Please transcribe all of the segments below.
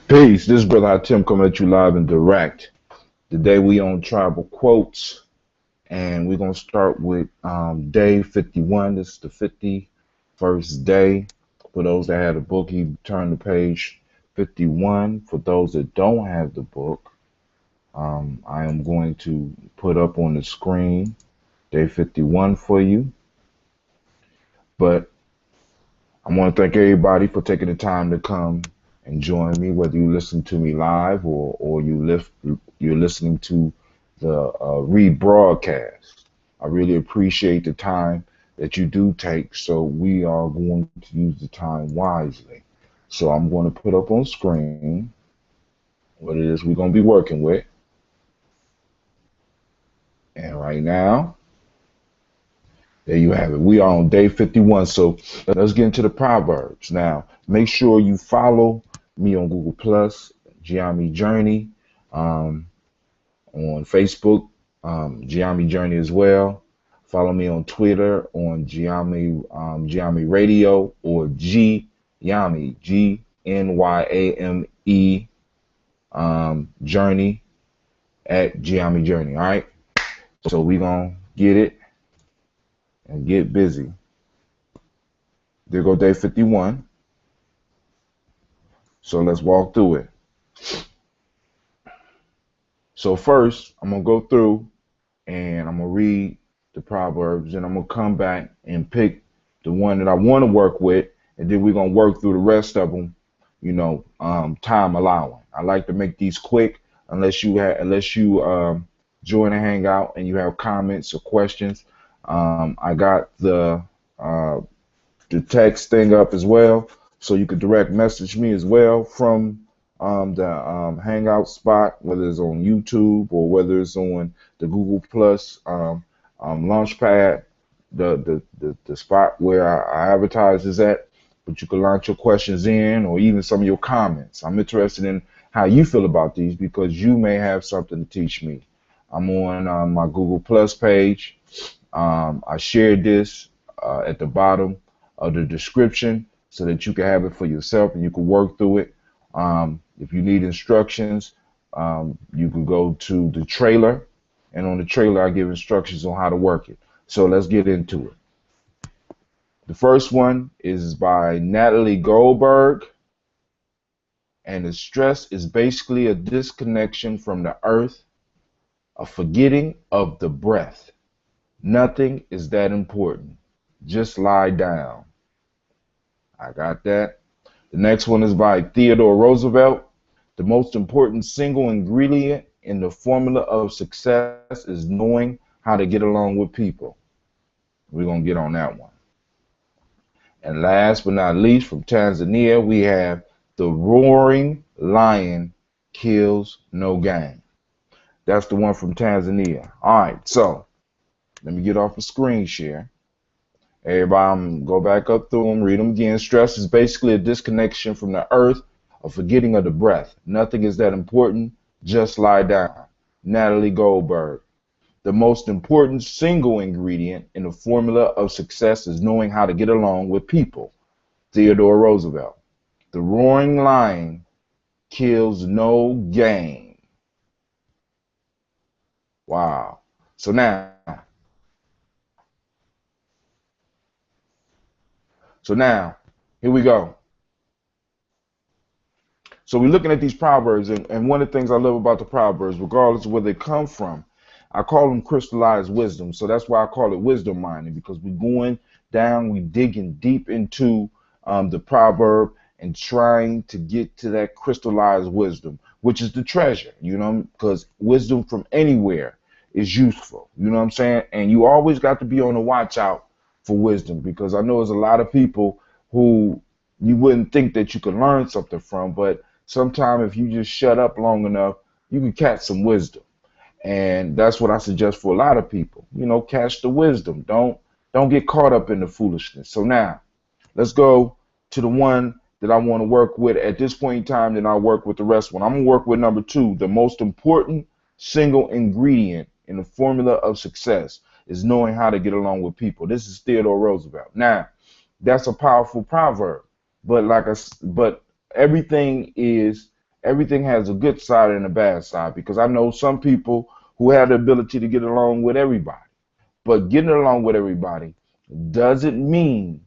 Peace. This is Brother Tim coming at you live and direct. Today we on tribal quotes, and we're gonna start with day 51. This is the 51st day. For those that had a book, you turn to page 51. For those that don't have the book, I am going to put up on the screen day 51 for you. But I want to thank everybody for taking the time to come and join me, whether you listen to me live or you're listening to the rebroadcast. I really appreciate the time that you do take, so we are going to use the time wisely. So I'm going to put up on screen what it is we're going to be working with. And right now, there you have it. We are on day 51. So let's get into the Proverbs. Now, make sure you follow me on Google Plus, Gye-Nyame Journey, on Facebook, Gye-Nyame Journey as well. Follow me on Twitter on Gye-Nyame Radio or Gye-Nyame, Gnyame, Journey at Gye-Nyame Journey. All right. So we're going to get it and get busy. There go day 51. So let's walk through it. So first, I'm going to go through and I'm going to read the Proverbs, and I'm going to come back and pick the one that I want to work with, and then we're going to work through the rest of them, time allowing. I like to make these quick unless you join a hangout and you have comments or questions. I got the text thing up as well, so you could direct message me as well from the hangout spot, whether it's on YouTube or whether it's on the Google Plus Launchpad, the spot where I advertise is at. But you can launch your questions in, or even some of your comments. I'm interested in how you feel about these because you may have something to teach me. I'm on my Google Plus page. I shared this at the bottom of the description so that you can have it for yourself and you can work through it. If you need instructions, you can go to the trailer, and on the trailer I give instructions on how to work it. So let's get into it. The first one is by Natalie Goldberg, and the stress is basically a disconnection from the earth, a forgetting of the breath. Nothing is that important. Just lie down. I got that. The next one is by Theodore Roosevelt. The most important single ingredient in the formula of success is knowing how to get along with people. We're going to get on that one. And last but not least, from Tanzania, we have the roaring lion kills no game. That's the one from Tanzania. All right, so let me get off the screen share. Everybody, go back up through them, read them again. Stress is basically a disconnection from the earth, a forgetting of the breath. Nothing is that important. Just lie down. Natalie Goldberg. The most important single ingredient in the formula of success is knowing how to get along with people. Theodore Roosevelt. The roaring lion kills no game. Wow. So now, here we go. So we're looking at these Proverbs, and one of the things I love about the Proverbs, regardless of where they come from, I call them crystallized wisdom. So that's why I call it wisdom mining, because we're going down, we're digging deep into the proverb and trying to get to that crystallized wisdom, which is the treasure, because wisdom from anywhere is useful, you know what I'm saying? And you always got to be on the watch out for wisdom, because I know there's a lot of people who you wouldn't think that you could learn something from, but sometimes if you just shut up long enough, you can catch some wisdom. And that's what I suggest for a lot of people. Catch the wisdom. Don't get caught up in the foolishness. So now, let's go to the one that I want to work with at this point in time. Then I'll work with the rest one. I'm going to work with number 2. The most important single ingredient in the formula of success is knowing how to get along with people. This is Theodore Roosevelt. Now, that's a powerful proverb. But everything is Everything has a good side and a bad side, because I know some people who have the ability to get along with everybody. But getting along with everybody doesn't mean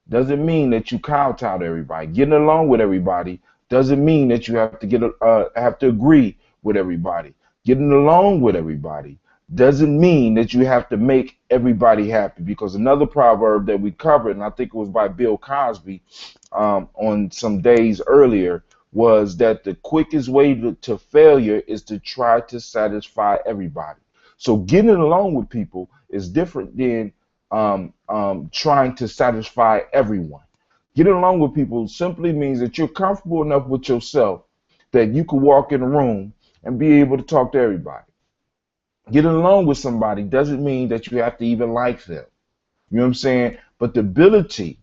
doesn't mean that you kowtow to everybody. Getting along with everybody doesn't mean that you have to have to agree with everybody. Getting along with everybody doesn't mean that you have to make everybody happy. Because another proverb that we covered, and I think it was by Bill Cosby, on some days earlier, was that the quickest way to failure is to try to satisfy everybody. So getting along with people is different than trying to satisfy everyone. Getting along with people simply means that you're comfortable enough with yourself that you can walk in a room and be able to talk to everybody. Getting along with somebody doesn't mean that you have to even like them. You know what I'm saying? But the ability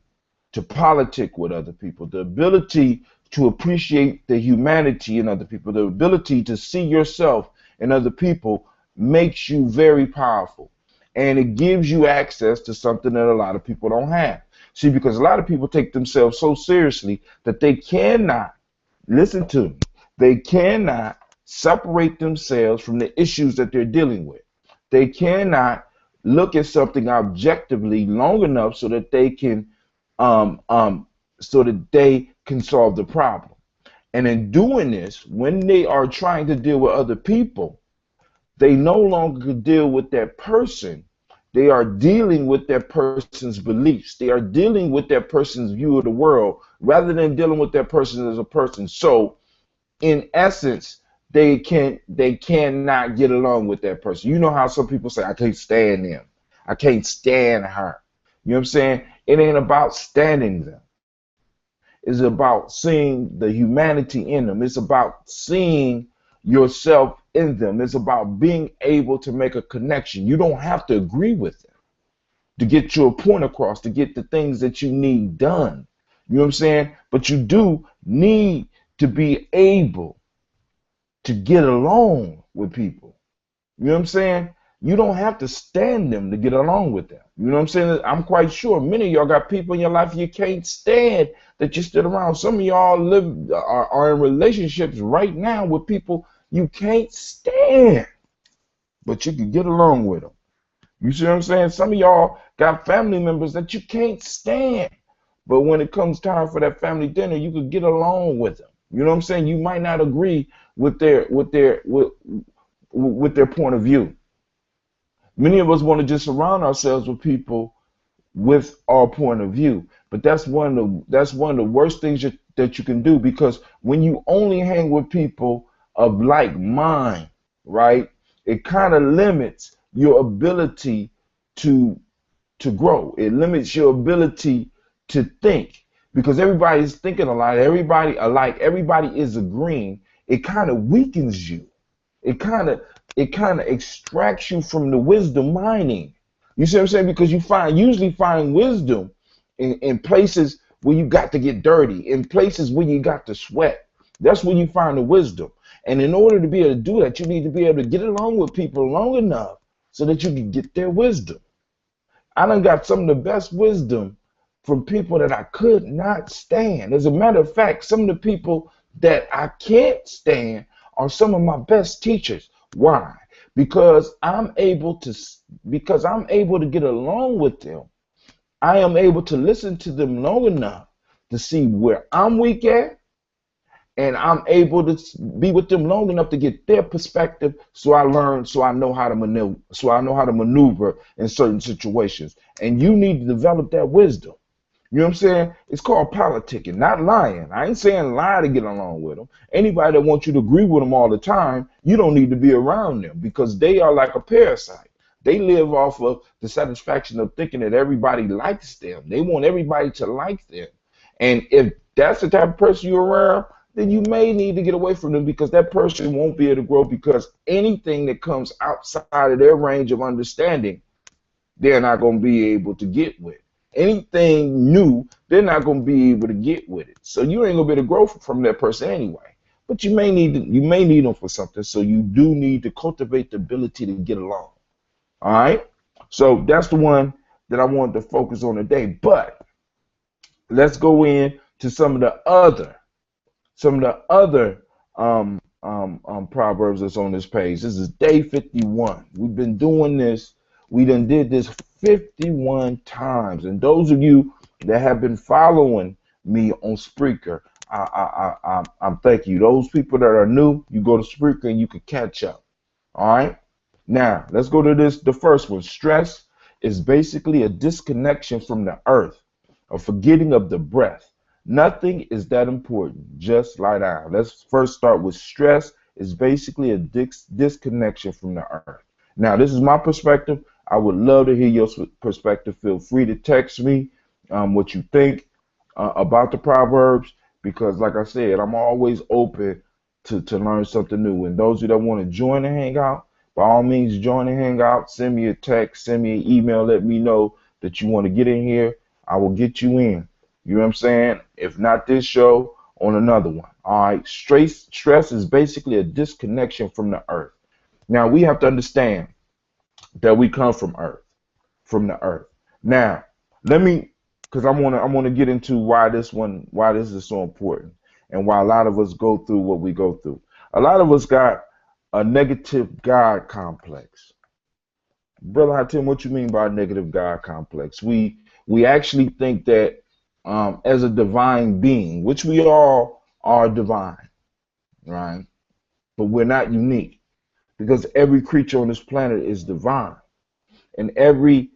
to politic with other people, the ability to appreciate the humanity in other people, the ability to see yourself in other people makes you very powerful. And it gives you access to something that a lot of people don't have. See, because a lot of people take themselves so seriously that they cannot, listen to me, they cannot separate themselves from the issues that they're dealing with. They cannot look at something objectively long enough um, um, so that they can solve the problem. And in doing this, when they are trying to deal with other people, they no longer can deal with that person. They are dealing with that person's beliefs. They are dealing with that person's view of the world rather than dealing with that person as a person. So, in essence, they cannot get along with that person. You know how some people say, I can't stand them. I can't stand her. You know what I'm saying? It ain't about standing them. It's about seeing the humanity in them. It's about seeing yourself in them. It's about being able to make a connection. You don't have to agree with them to get your point across, to get the things that you need done. You know what I'm saying? But you do need to be able to get along with people. You know what I'm saying? You don't have to stand them to get along with them. You know what I'm saying? I'm quite sure many of y'all got people in your life you can't stand that you stood around. Some of y'all are in relationships right now with people you can't stand, but you can get along with them. You see what I'm saying? Some of y'all got family members that you can't stand, but when it comes time for that family dinner, you could get along with them. You know what I'm saying? You might not agree with their point of view. Many of us want to just surround ourselves with people with our point of view, but that's one of the worst things that you can do, because when you only hang with people of like mind, right, it kind of limits your ability to grow. It limits your ability to think, because everybody's thinking a lot. Everybody alike. Everybody is agreeing. It kind of weakens you. It kind of extracts you from the wisdom mining. You see what I'm saying? Because you usually find wisdom in places where you got to get dirty, in places where you got to sweat. That's where you find the wisdom. And in order to be able to do that, you need to be able to get along with people long enough so that you can get their wisdom. I done got some of the best wisdom from people that I could not stand. As a matter of fact, some of the people that I can't stand are some of my best teachers. Why? Because I'm able to get along with them. I am able to listen to them long enough to see where I'm weak at, and I'm able to be with them long enough to get their perspective, so I learn, so I know how to maneuver in certain situations. And you need to develop that wisdom. You know what I'm saying? It's called politicking, not lying. I ain't saying lie to get along with them. Anybody that wants you to agree with them all the time, you don't need to be around them, because they are like a parasite. They live off of the satisfaction of thinking that everybody likes them. They want everybody to like them. And if that's the type of person you're around, then you may need to get away from them, because that person won't be able to grow, because anything that comes outside of their range of understanding, they're not going to be able to get with. Anything new, they're not going to be able to get with it. So you ain't going to be able to grow from that person anyway. But you may need them for something. So you do need to cultivate the ability to get along. All right. So that's the one that I wanted to focus on today. But let's go in to some of the other proverbs that's on this page. This is day 51. We've been doing this. We done did this 51 times. And those of you that have been following me on Spreaker, I'm thank you. Those people that are new, you go to Spreaker and you can catch up. All right. Now let's go to this. The first one. Stress is basically a disconnection from the earth, a forgetting of the breath. Nothing is that important. Just lie down. Let's first start with stress is basically a disconnection from the earth. Now, this is my perspective. I would love to hear your perspective. Feel free to text me what you think about the Proverbs because, like I said, I'm always open to learn something new. And those of you that want to join the Hangout, by all means, join the Hangout. Send me a text, send me an email. Let me know that you want to get in here. I will get you in. You know what I'm saying? If not this show, on another one. All right. Stress is basically a disconnection from the earth. Now we have to understand that we come from earth, from the earth. Now, let me, because I want to get into why this is so important, and why a lot of us go through what we go through. A lot of us got a negative God complex. Brother Hatim, what you mean by negative God complex? We actually think that as a divine being, which we all are divine, right? But we're not unique because every creature on this planet is divine, and every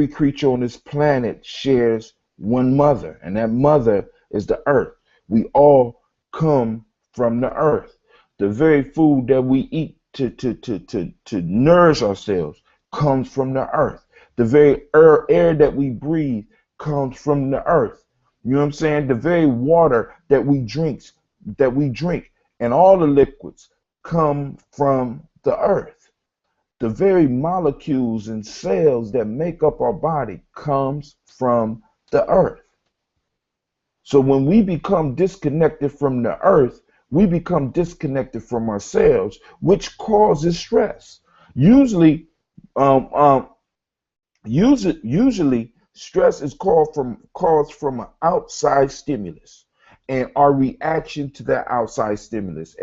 creature on this planet shares one mother, and that mother is the earth. We all come from the earth. The very food that we eat to nourish ourselves comes from the earth. The very air that we breathe comes from the earth. You know what I'm saying? The very water that we drink, and all the liquids come from the earth. The very molecules and cells that make up our body comes from the earth. So when we become disconnected from the earth, we become disconnected from ourselves, which causes stress. Usually, um, um, usually stress is caused from an outside stimulus, and our reaction to that outside stimulus,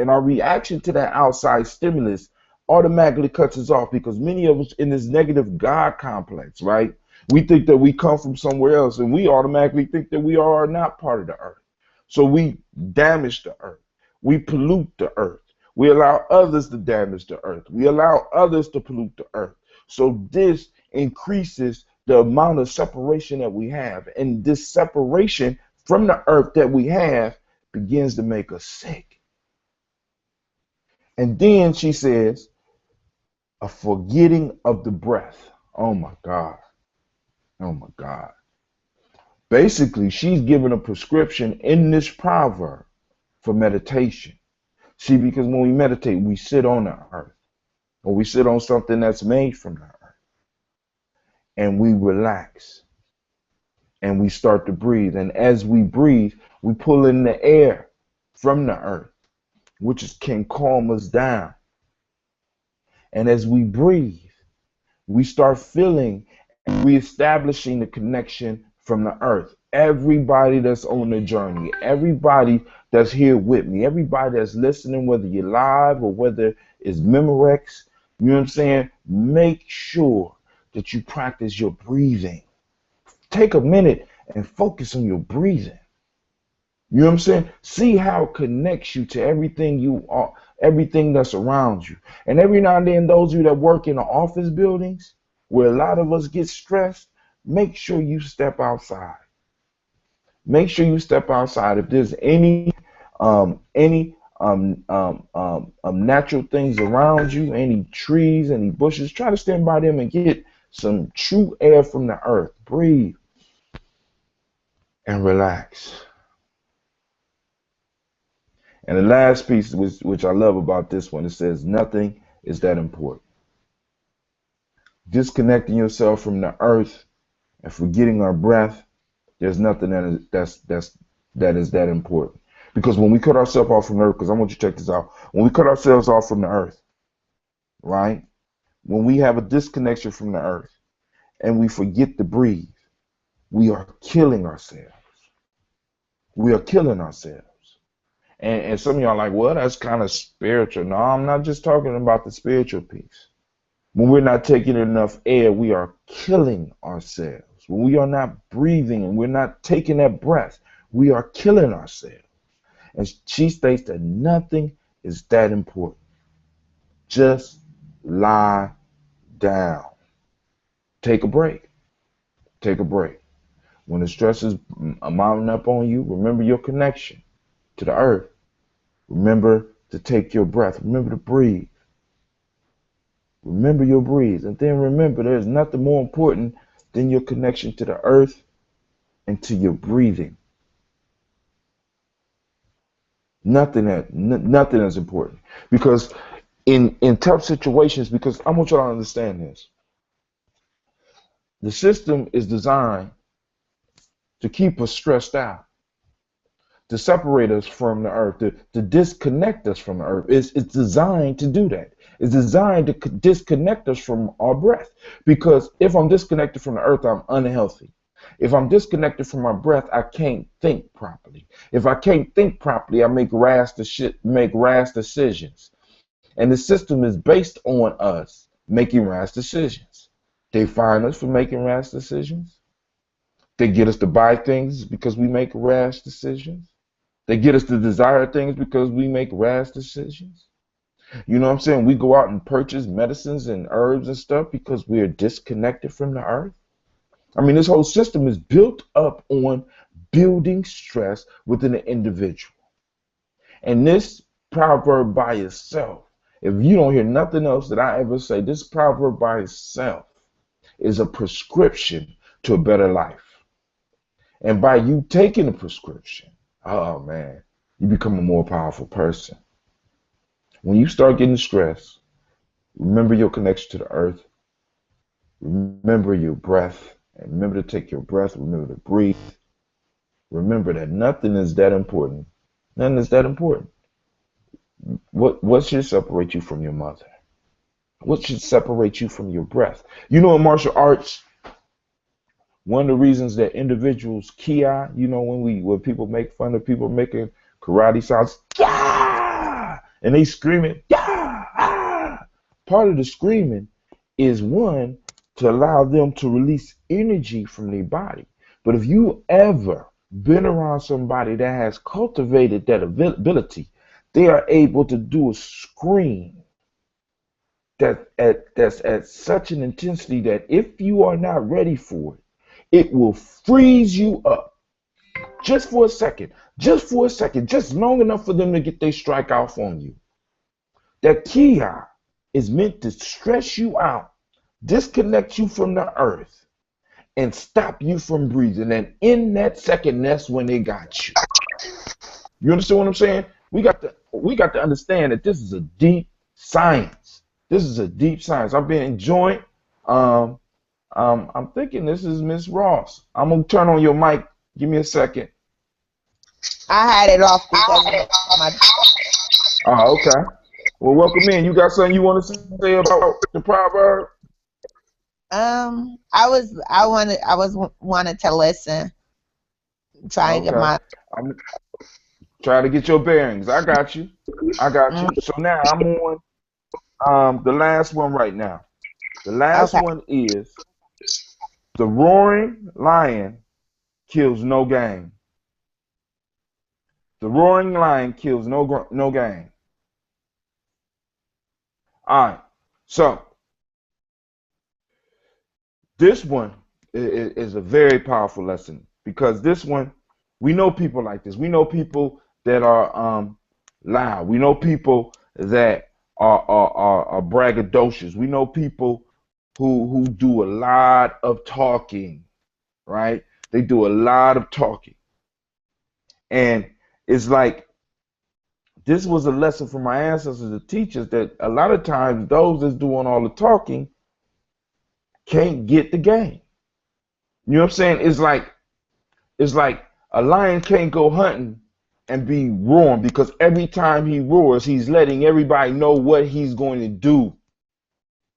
automatically cuts us off because many of us in this negative God complex, right? We think that we come from somewhere else, and we automatically think that we are not part of the earth. So we damage the earth. We pollute the earth. We allow others to damage the earth. We allow others to pollute the earth. So this increases the amount of separation that we have. And this separation from the earth that we have begins to make us sick. And then she says, a forgetting of the breath. Oh my God. Oh my God. Basically, she's given a prescription in this proverb for meditation. See, because when we meditate, we sit on the earth, or we sit on something that's made from the earth, and we relax, and we start to breathe. And as we breathe, we pull in the air from the earth, can calm us down. And as we breathe, we start feeling and reestablishing the connection from the earth. Everybody that's on the journey, everybody that's here with me, everybody that's listening, whether you're live or whether it's Memorex, you know what I'm saying? Make sure that you practice your breathing. Take a minute and focus on your breathing. You know what I'm saying? See how it connects you to everything you are, everything that's around you. And every now and then, those of you that work in the office buildings, where a lot of us get stressed, make sure you step outside. Make sure you step outside. If there's any natural things around you, any trees, any bushes, try to stand by them and get some true air from the earth. Breathe and relax. And the last piece, which I love about this one, it says nothing is that important. Disconnecting yourself from the earth and forgetting our breath, there's nothing that is that important. Because when we cut ourselves off from the earth, because I want you to check this out, when we cut ourselves off from the earth, right? When we have a disconnection from the earth and we forget to breathe, we are killing ourselves. We are killing ourselves. And some of y'all are like, well, that's kind of spiritual. No, I'm not just talking about the spiritual piece. When we're not taking enough air, we are killing ourselves. When we are not breathing and we're not taking that breath, we are killing ourselves. And she states that nothing is that important. Just lie down. Take a break. Take a break. When the stress is mounting up on you, remember your connection to the earth. Remember to take your breath. Remember to breathe. Remember your breathe. And then remember there's nothing more important than your connection to the earth and to your breathing. Nothing is important. Because in tough situations, because I want y'all to understand this. The system is designed to keep us stressed out, to separate us from the earth, to disconnect us from the earth. It's designed to do that. It's designed to disconnect us from our breath. Because if I'm disconnected from the earth, I'm unhealthy. If I'm disconnected from my breath, I can't think properly. If I can't think properly, I make rash decisions. And the system is based on us making rash decisions. They find us for making rash decisions. They get us to buy things because we make rash decisions. They get us to desire things because we make rash decisions. You know what I'm saying? We go out and purchase medicines and herbs and stuff because we are disconnected from the earth. I mean, this whole system is built up on building stress within an individual. And this proverb by itself, if you don't hear nothing else that I ever say, this proverb by itself is a prescription to a better life. And by you taking the prescription, oh man, you become a more powerful person. When you start getting stressed, remember your connection to the earth, remember your breath, and remember to take your breath, remember to breathe. Remember that nothing is that important. Nothing is that important. What should separate you from your mother? What should separate you from your breath? You know, in martial arts, one of the reasons that individuals Gye, you know, when people make fun of people making karate sounds, yeah, and they screaming, yeah, ah. Part of the screaming is one to allow them to release energy from their body. But if you ever been around somebody that has cultivated that ability, they are able to do a scream that's at such an intensity that if you are not ready for it, it will freeze you up just for a second, just long enough for them to get their strike off on you. That Gye is meant to stress you out, disconnect you from the earth, and stop you from breathing. And in that second, that's when they got you. You understand what I'm saying? We got to understand that this is a deep science. This is a deep science. I've been enjoying. I'm thinking this is Miss Ross. I'm gonna turn on your mic. Give me a second. I had it off because of my. Oh, okay. Well, welcome in. You got something you want to say about the proverb? Wanted to listen, try and get Okay. my. I'm trying to get your bearings. I got you. I got Mm, you. So now I'm on the last one right now. The last okay. one is the roaring lion kills no game. The roaring lion kills no game. All right. So this one is a very powerful lesson because this one, we know people like this. We know people that are loud. We know people that are braggadocious. We know people who do a lot of talking, right? They do a lot of talking. And it's like this was a lesson from my ancestors, the teachers, that a lot of times those that's doing all the talking can't get the game. You know what I'm saying? It's like a lion can't go hunting and be roaring because every time he roars, he's letting everybody know what he's going to do.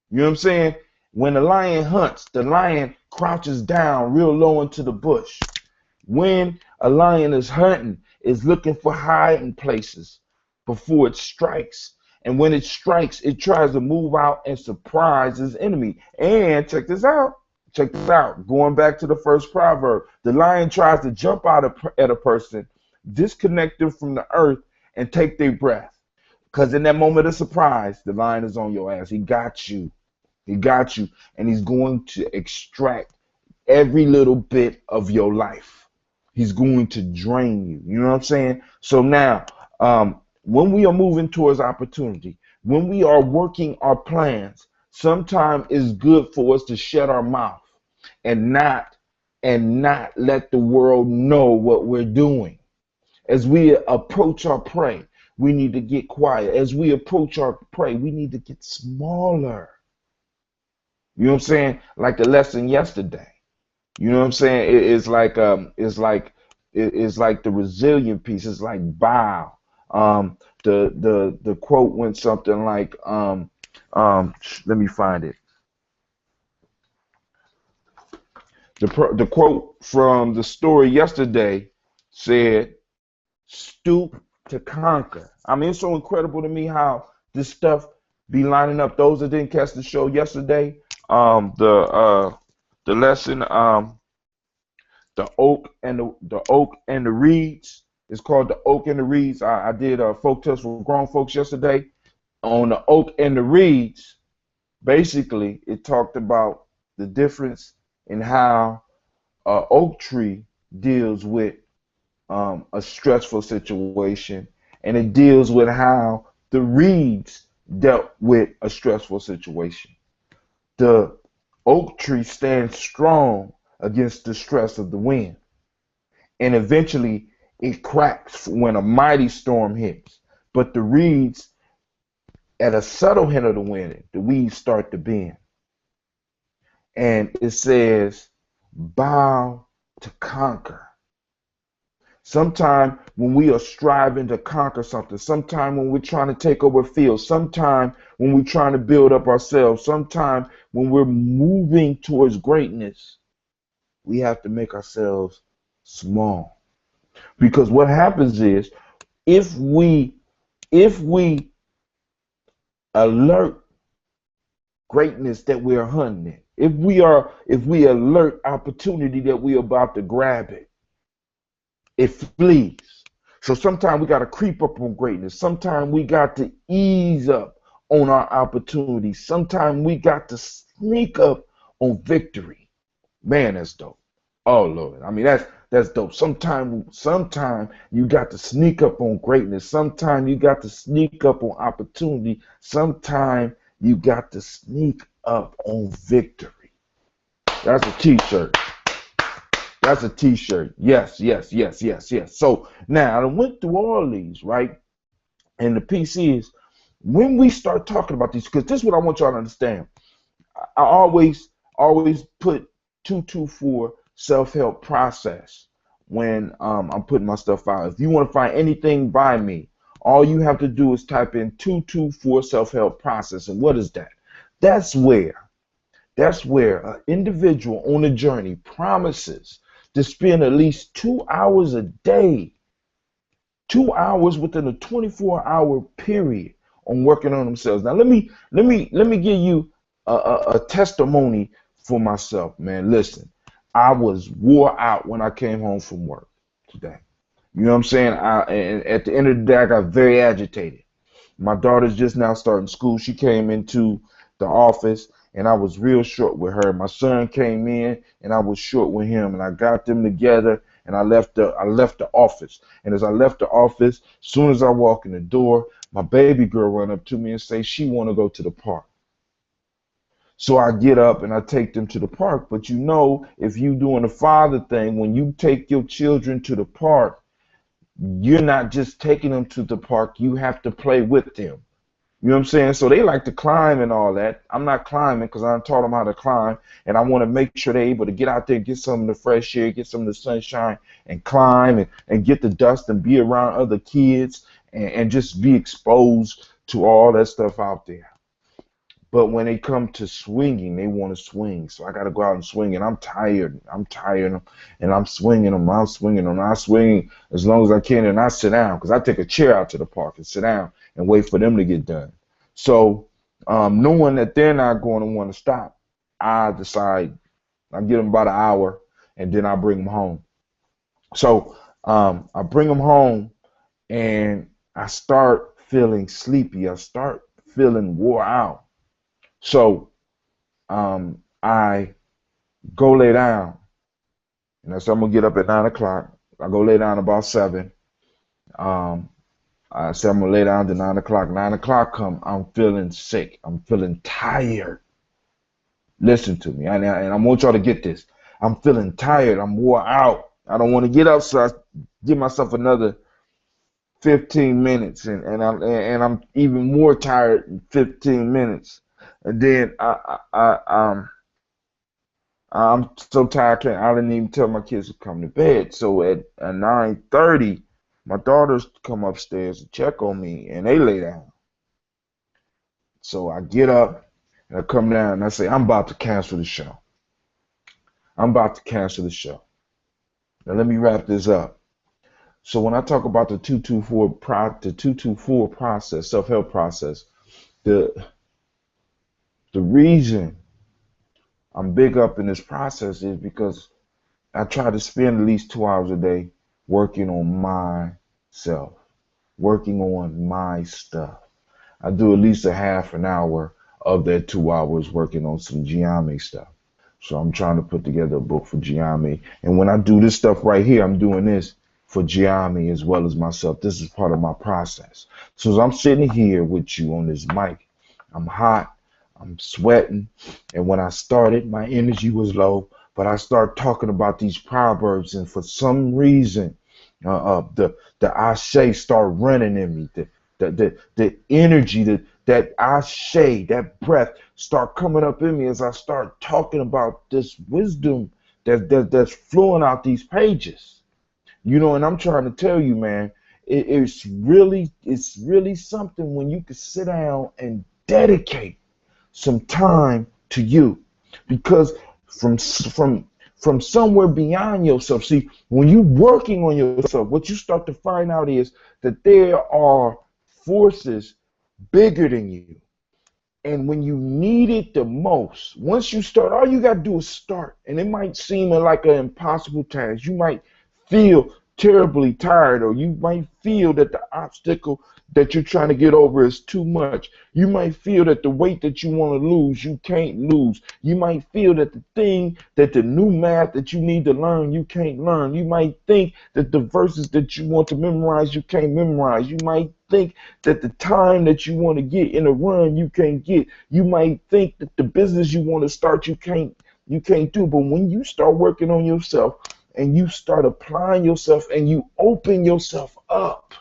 You know what I'm saying? When the lion hunts, the lion crouches down real low into the bush. When a lion is hunting, is looking for hiding places before it strikes. And when it strikes, it tries to move out and surprise its enemy. And check this out. Check this out. Going back to the first proverb, the lion tries to jump out at a person, disconnect them from the earth, and take their breath. Because in that moment of surprise, the lion is on your ass. He got you. He got you. And he's going to extract every little bit of your life. He's going to drain you. You know what I'm saying? So now, when we are moving towards opportunity, when we are working our plans, sometimes it's good for us to shut our mouth and not let the world know what we're doing. As we approach our prey, we need to get quiet. As we approach our prey, we need to get smaller. You know what I'm saying? Like the lesson yesterday. You know what I'm saying? It's like the resilient piece. It's like bow. The quote went something like let me find it. The quote from the story yesterday said, "Stoop to conquer." I mean, it's so incredible to me how this stuff be lining up. Those that didn't catch the show yesterday, the lesson, the oak and the reeds. It's called the oak and the reeds. I did folk tales for grown folks yesterday on the oak and the reeds. Basically, it talked about the difference in how an oak tree deals with a stressful situation, and it deals with how the reeds dealt with a stressful situation. The oak tree stands strong against the stress of the wind, and eventually it cracks when a mighty storm hits. But the reeds, at a subtle hint of the wind, the weeds start to bend. And it says, bow to conquer. Sometime when we are striving to conquer something, sometime when we're trying to take over a field, sometime when we're trying to build up ourselves, sometime when we're moving towards greatness, we have to make ourselves small. Because what happens is, if we alert greatness that we're hunting, if we alert opportunity that we're about to grab it flees. So sometimes we got to creep up on greatness. Sometimes we got to ease up on our opportunities. Sometimes we got to sneak up on victory. Man, that's dope. Oh Lord, I mean that's dope. Sometimes you got to sneak up on greatness. Sometimes you got to sneak up on opportunity. Sometimes you got to sneak up on victory. That's a t-shirt. That's a t-shirt. Yes, yes, yes, yes, yes. So now I went through all these, right? And the piece is, when we start talking about these, because this is what I want y'all to understand. I always put 224 self-help process when I'm putting my stuff out. If you want to find anything by me, all you have to do is type in 224 self-help process. And what is that? That's where an individual on a journey promises to spend at least 2 hours a day, 2 hours within a 24-hour period on working on themselves. Now let me give you a testimony for myself, man. Listen, I was wore out when I came home from work today. You know what I'm saying? And at the end of the day, I got very agitated. My daughter's just now starting school. She came into the office, and I was real short with her. My son came in, and I was short with him, and I got them together, and I left the office. And as I left the office, as soon as I walk in the door, my baby girl run up to me and say she want to go to the park. So I get up and I take them to the park. But you know, if you doing the father thing, when you take your children to the park, you're not just taking them to the park, you have to play with them. You know what I'm saying? So they like to climb and all that. I'm not climbing because I taught them how to climb, and I want to make sure they're able to get out there, get some of the fresh air, get some of the sunshine, and climb and get the dust and be around other kids and just be exposed to all that stuff out there. But when they come to swinging, they want to swing. So I got to go out and swing, and I'm tired. I'm tired, and I'm swinging them. I'm swinging them. I swing as long as I can, and I sit down because I take a chair out to the park and sit down and wait for them to get done. So knowing that they're not going to want to stop, I decide I get them about an hour, and then I bring them home. So I bring them home, and I start feeling sleepy. I start feeling wore out. So I go lay down, and I said I'm gonna get up at 9 o'clock. I go lay down about 7. Um, I said I'm gonna lay down to 9 o'clock. 9 o'clock come, I'm feeling sick. I'm feeling tired. Listen to me, and I want y'all to get this. I'm feeling tired. I'm wore out. I don't want to get up, so I give myself another 15 minutes, and I'm even more tired in 15 minutes, and then I'm so tired I didn't even tell my kids to come to bed. So at 9:30, my daughters come upstairs to check on me, and they lay down. So I get up and I come down and I say, I'm about to cancel the show. I'm about to cancel the show. Now let me wrap this up. So when I talk about the 224 process, self-help process, the the reason I'm big up in this process is because I try to spend at least 2 hours a day working on myself, working on my stuff. I do at least a half an hour of that 2 hours working on some Gye-Nyame stuff. So I'm trying to put together a book for Gye-Nyame. And when I do this stuff right here, I'm doing this for Gye-Nyame as well as myself. This is part of my process. So as I'm sitting here with you on this mic, I'm hot, I'm sweating, and when I started, my energy was low, but I started talking about these proverbs, and for some reason, the ashe start running in me. The energy, that ashe, that breath start coming up in me as I start talking about this wisdom that's flowing out these pages. And I'm trying to tell you, man, it's really something when you can sit down and dedicate some time to you, because from somewhere beyond yourself, see, when you're working on yourself, what you start to find out is that there are forces bigger than you. And when you need it the most, once you start, all you got to do is start. And it might seem like an impossible task. You might feel terribly tired, or you might feel that the obstacle that you're trying to get over is too much. You might feel that the weight that you want to lose, you can't lose. You might feel that the new math that you need to learn, you can't learn. You might think that the verses that you want to memorize, you can't memorize. You might think that the time that you want to get in a run, you can't get. You might think that the business you want to start, you can't do. But when you start working on yourself and you start applying yourself and you open yourself up,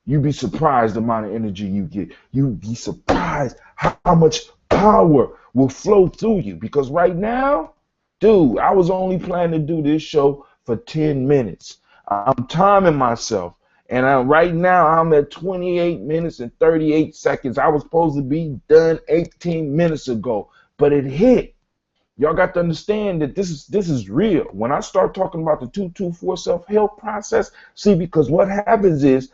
you'd be surprised the amount of energy you get. You'd be surprised how much power will flow through you. Because right now, dude, I was only planning to do this show for 10 minutes. I'm timing myself. And right now, I'm at 28 minutes and 38 seconds. I was supposed to be done 18 minutes ago, but it hit. Y'all got to understand that this is real. When I start talking about the 224 self-help process, see, because what happens is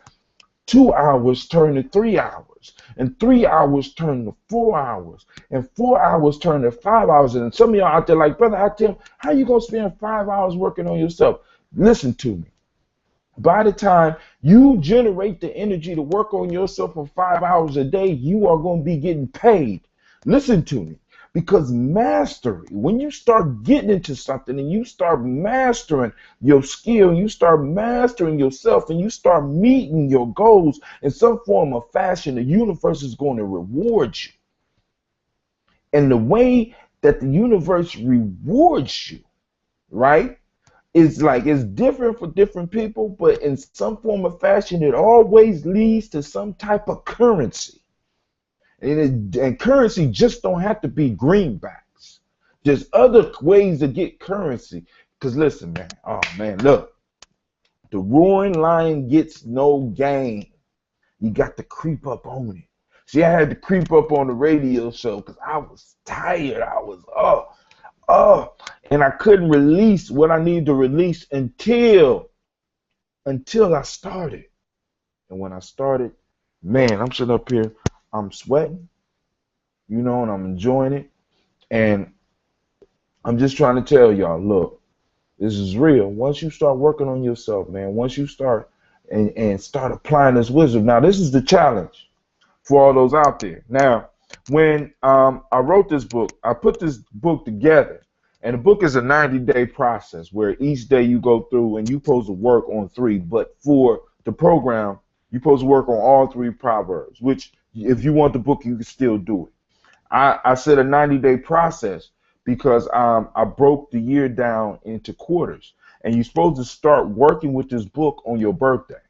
2 hours turn to 3 hours, and 3 hours turn to 4 hours, and 4 hours turn to 5 hours. And some of y'all out there like, brother, I tell you, how you gonna spend 5 hours working on yourself? Listen to me. By the time you generate the energy to work on yourself for 5 hours a day, you are going to be getting paid. Listen to me. Because mastery, when you start getting into something and you start mastering your skill, you start mastering yourself, and you start meeting your goals in some form of fashion, the universe is going to reward you. And the way that the universe rewards you, right? It's different for different people, but in some form of fashion, it always leads to some type of currency. And currency just don't have to be greenbacks. There's other ways to get currency. Because listen, man, oh man, look, the roaring lion gets no game. You got to creep up on it. See, I had to creep up on the radio show because I was tired. I was and I couldn't release what I needed to release until I started. And when I started, man, I'm sitting up here, I'm sweating, and I'm enjoying it. And I'm just trying to tell y'all, look, this is real. Once you start working on yourself, man, once you start and start applying this wisdom. Now, this is the challenge for all those out there. Now, when I wrote this book, I put this book together, and the book is a 90-day process where each day you go through and you're supposed to work on three. But for the program, you're supposed to work on all three proverbs, which if you want the book, you can still do it. I said a 90-day process because I broke the year down into quarters. And you're supposed to start working with this book on your birthday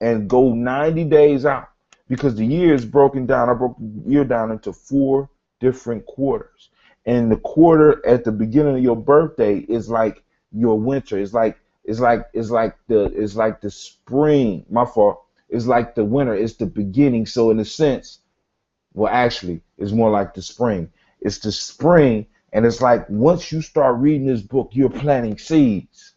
and go 90 days out because the year is broken down. I broke the year down into 4 different quarters. And the quarter at the beginning of your birthday is like your winter. It's like the spring. My fault. It's like the winter. It's the beginning. So in a sense, well, actually, it's more like the spring. It's the spring, and it's like once you start reading this book, you're planting seeds.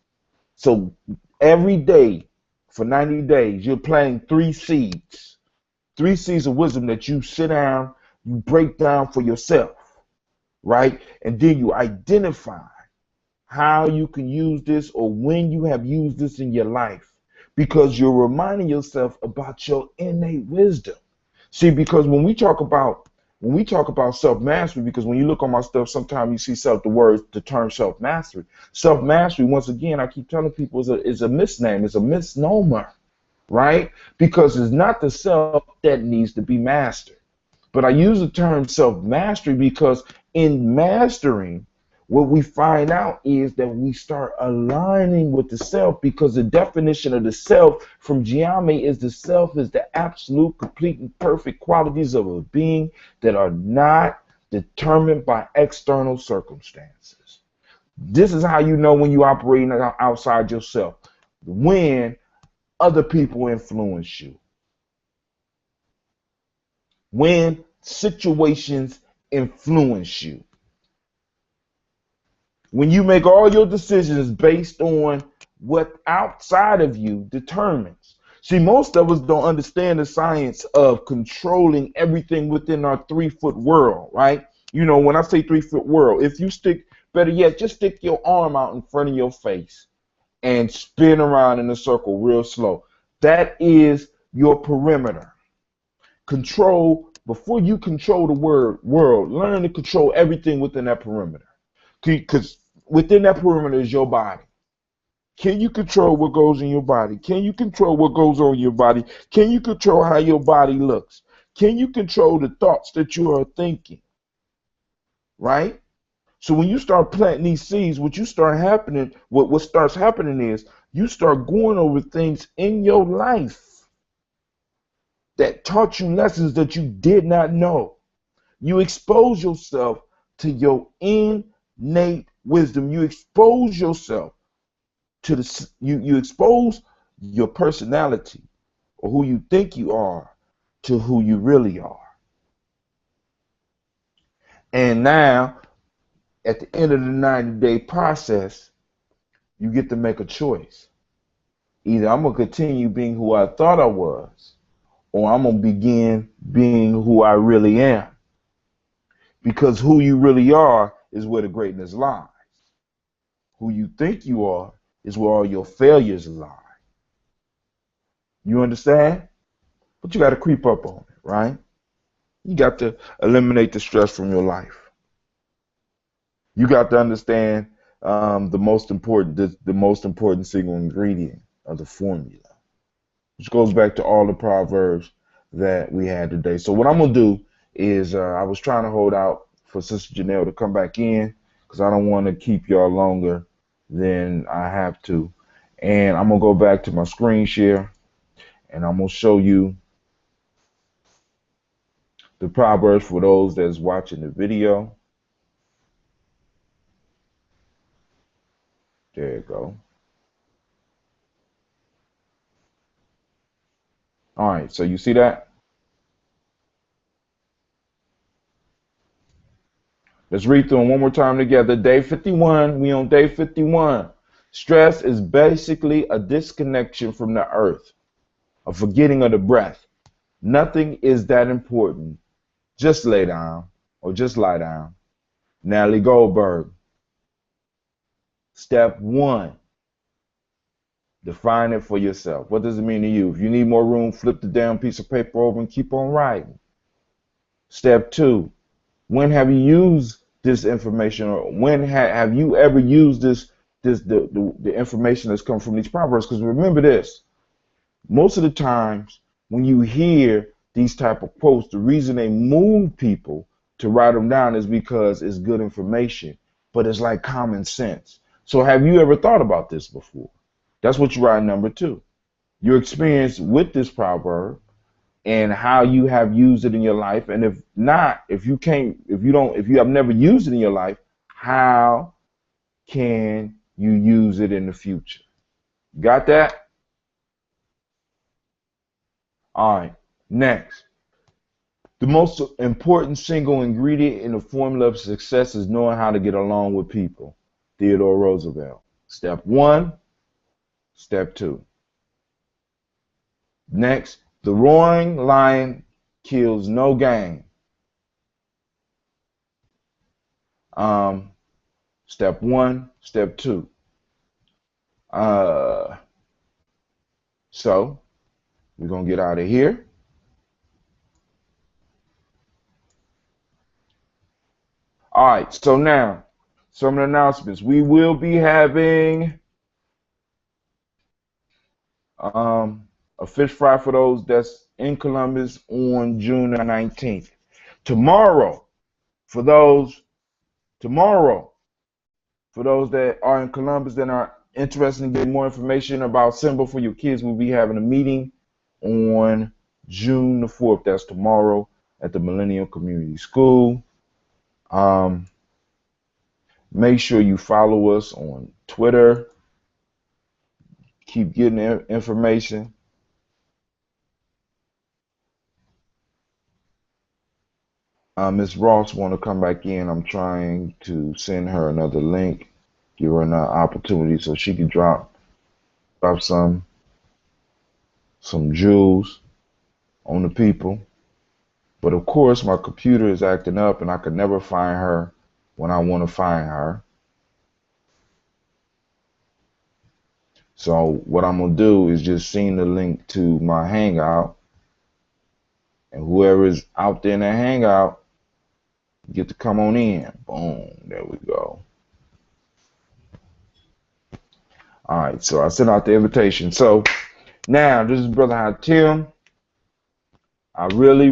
So every day for 90 days, you're planting three seeds of wisdom that you sit down, you break down for yourself, right? And then you identify how you can use this or when you have used this in your life because you're reminding yourself about your innate wisdom. See, because when we talk about self mastery, because when you look on my stuff, sometimes you see the term self mastery. Self mastery, once again, I keep telling people is a misname, it's a misnomer, right? Because it's not the self that needs to be mastered. But I use the term self mastery because in mastering, what we find out is that we start aligning with the self because the definition of the self from Gye-Nyame is the self is the absolute, complete, and perfect qualities of a being that are not determined by external circumstances. This is how you know when you're operating outside yourself, when other people influence you, when situations influence you. When you make all your decisions based on what outside of you determines. See, most of us don't understand the science of controlling everything within our 3-foot world, right? When I say 3-foot world, if you better yet, just stick your arm out in front of your face and spin around in a circle real slow. That is your perimeter. Before you control the world, learn to control everything within that perimeter. Because within that perimeter is your body. Can you control what goes in your body? Can you control what goes on in your body? Can you control how your body looks? Can you control the thoughts that you are thinking? Right? So when you start planting these seeds, what starts happening is you start going over things in your life that taught you lessons that you did not know. You expose yourself to your innate wisdom. You expose yourself to you expose your personality or who you think you are to who you really are. And now, at the end of the 90-day process, you get to make a choice. Either I'm going to continue being who I thought I was, or I'm going to begin being who I really am. Because who you really are is where the greatness lies. Who you think you are is where all your failures lie. You understand? But you got to creep up on it, right? You got to eliminate the stress from your life. You got to understand the most important single ingredient of the formula, which goes back to all the proverbs that we had today. So what I'm gonna do is I was trying to hold out for Sister Janelle to come back in because I don't want to keep y'all longer than I have to, and I'm gonna go back to my screen share and I'm gonna show you the proverbs for those that's watching the video. There you go. All right, so you see that? Let's read through them one more time together. Day 51. We on day 51. Stress is basically a disconnection from the earth, a forgetting of the breath. Nothing is that important. Just lay down or just lie down. Natalie Goldberg. Step 1. Define it for yourself. What does it mean to you? If you need more room, flip the damn piece of paper over and keep on writing. Step 2. When have you used this information, or when have you ever used the information that's come from these proverbs? Because remember this, most of the times when you hear these type of quotes, the reason they move people to write them down is because it's good information, but it's like common sense. So have you ever thought about this before? That's what you write number 2. Your experience with this proverb and how you have used it in your life. And if not, if you have never used it in your life, how can you use it in the future? Got that? All right. Next. The most important single ingredient in the formula of success is knowing how to get along with people. Theodore Roosevelt. Step 1, step 2. Next, the roaring lion kills no game. Step 1, step 2. So we're gonna get out of here. All right, so now some of the announcements. We will be having a fish fry for those that's in Columbus on June 19th. Tomorrow, for those that are in Columbus that are interested in getting more information about Symbol for your kids, we'll be having a meeting on June the 4th. That's tomorrow at the Millennium Community School. Make sure you follow us on Twitter. Keep getting information. Ms. Ross want to come back in. I'm trying to send her another link, give her another opportunity so she can drop some jewels on the people. But of course, my computer is acting up and I could never find her when I want to find her. So what I'm going to do is just send the link to my Hangout, and whoever is out there in that Hangout get to come on in. Boom, there we go. All right, so I sent out the invitation. So now this is Brother Hatim. I really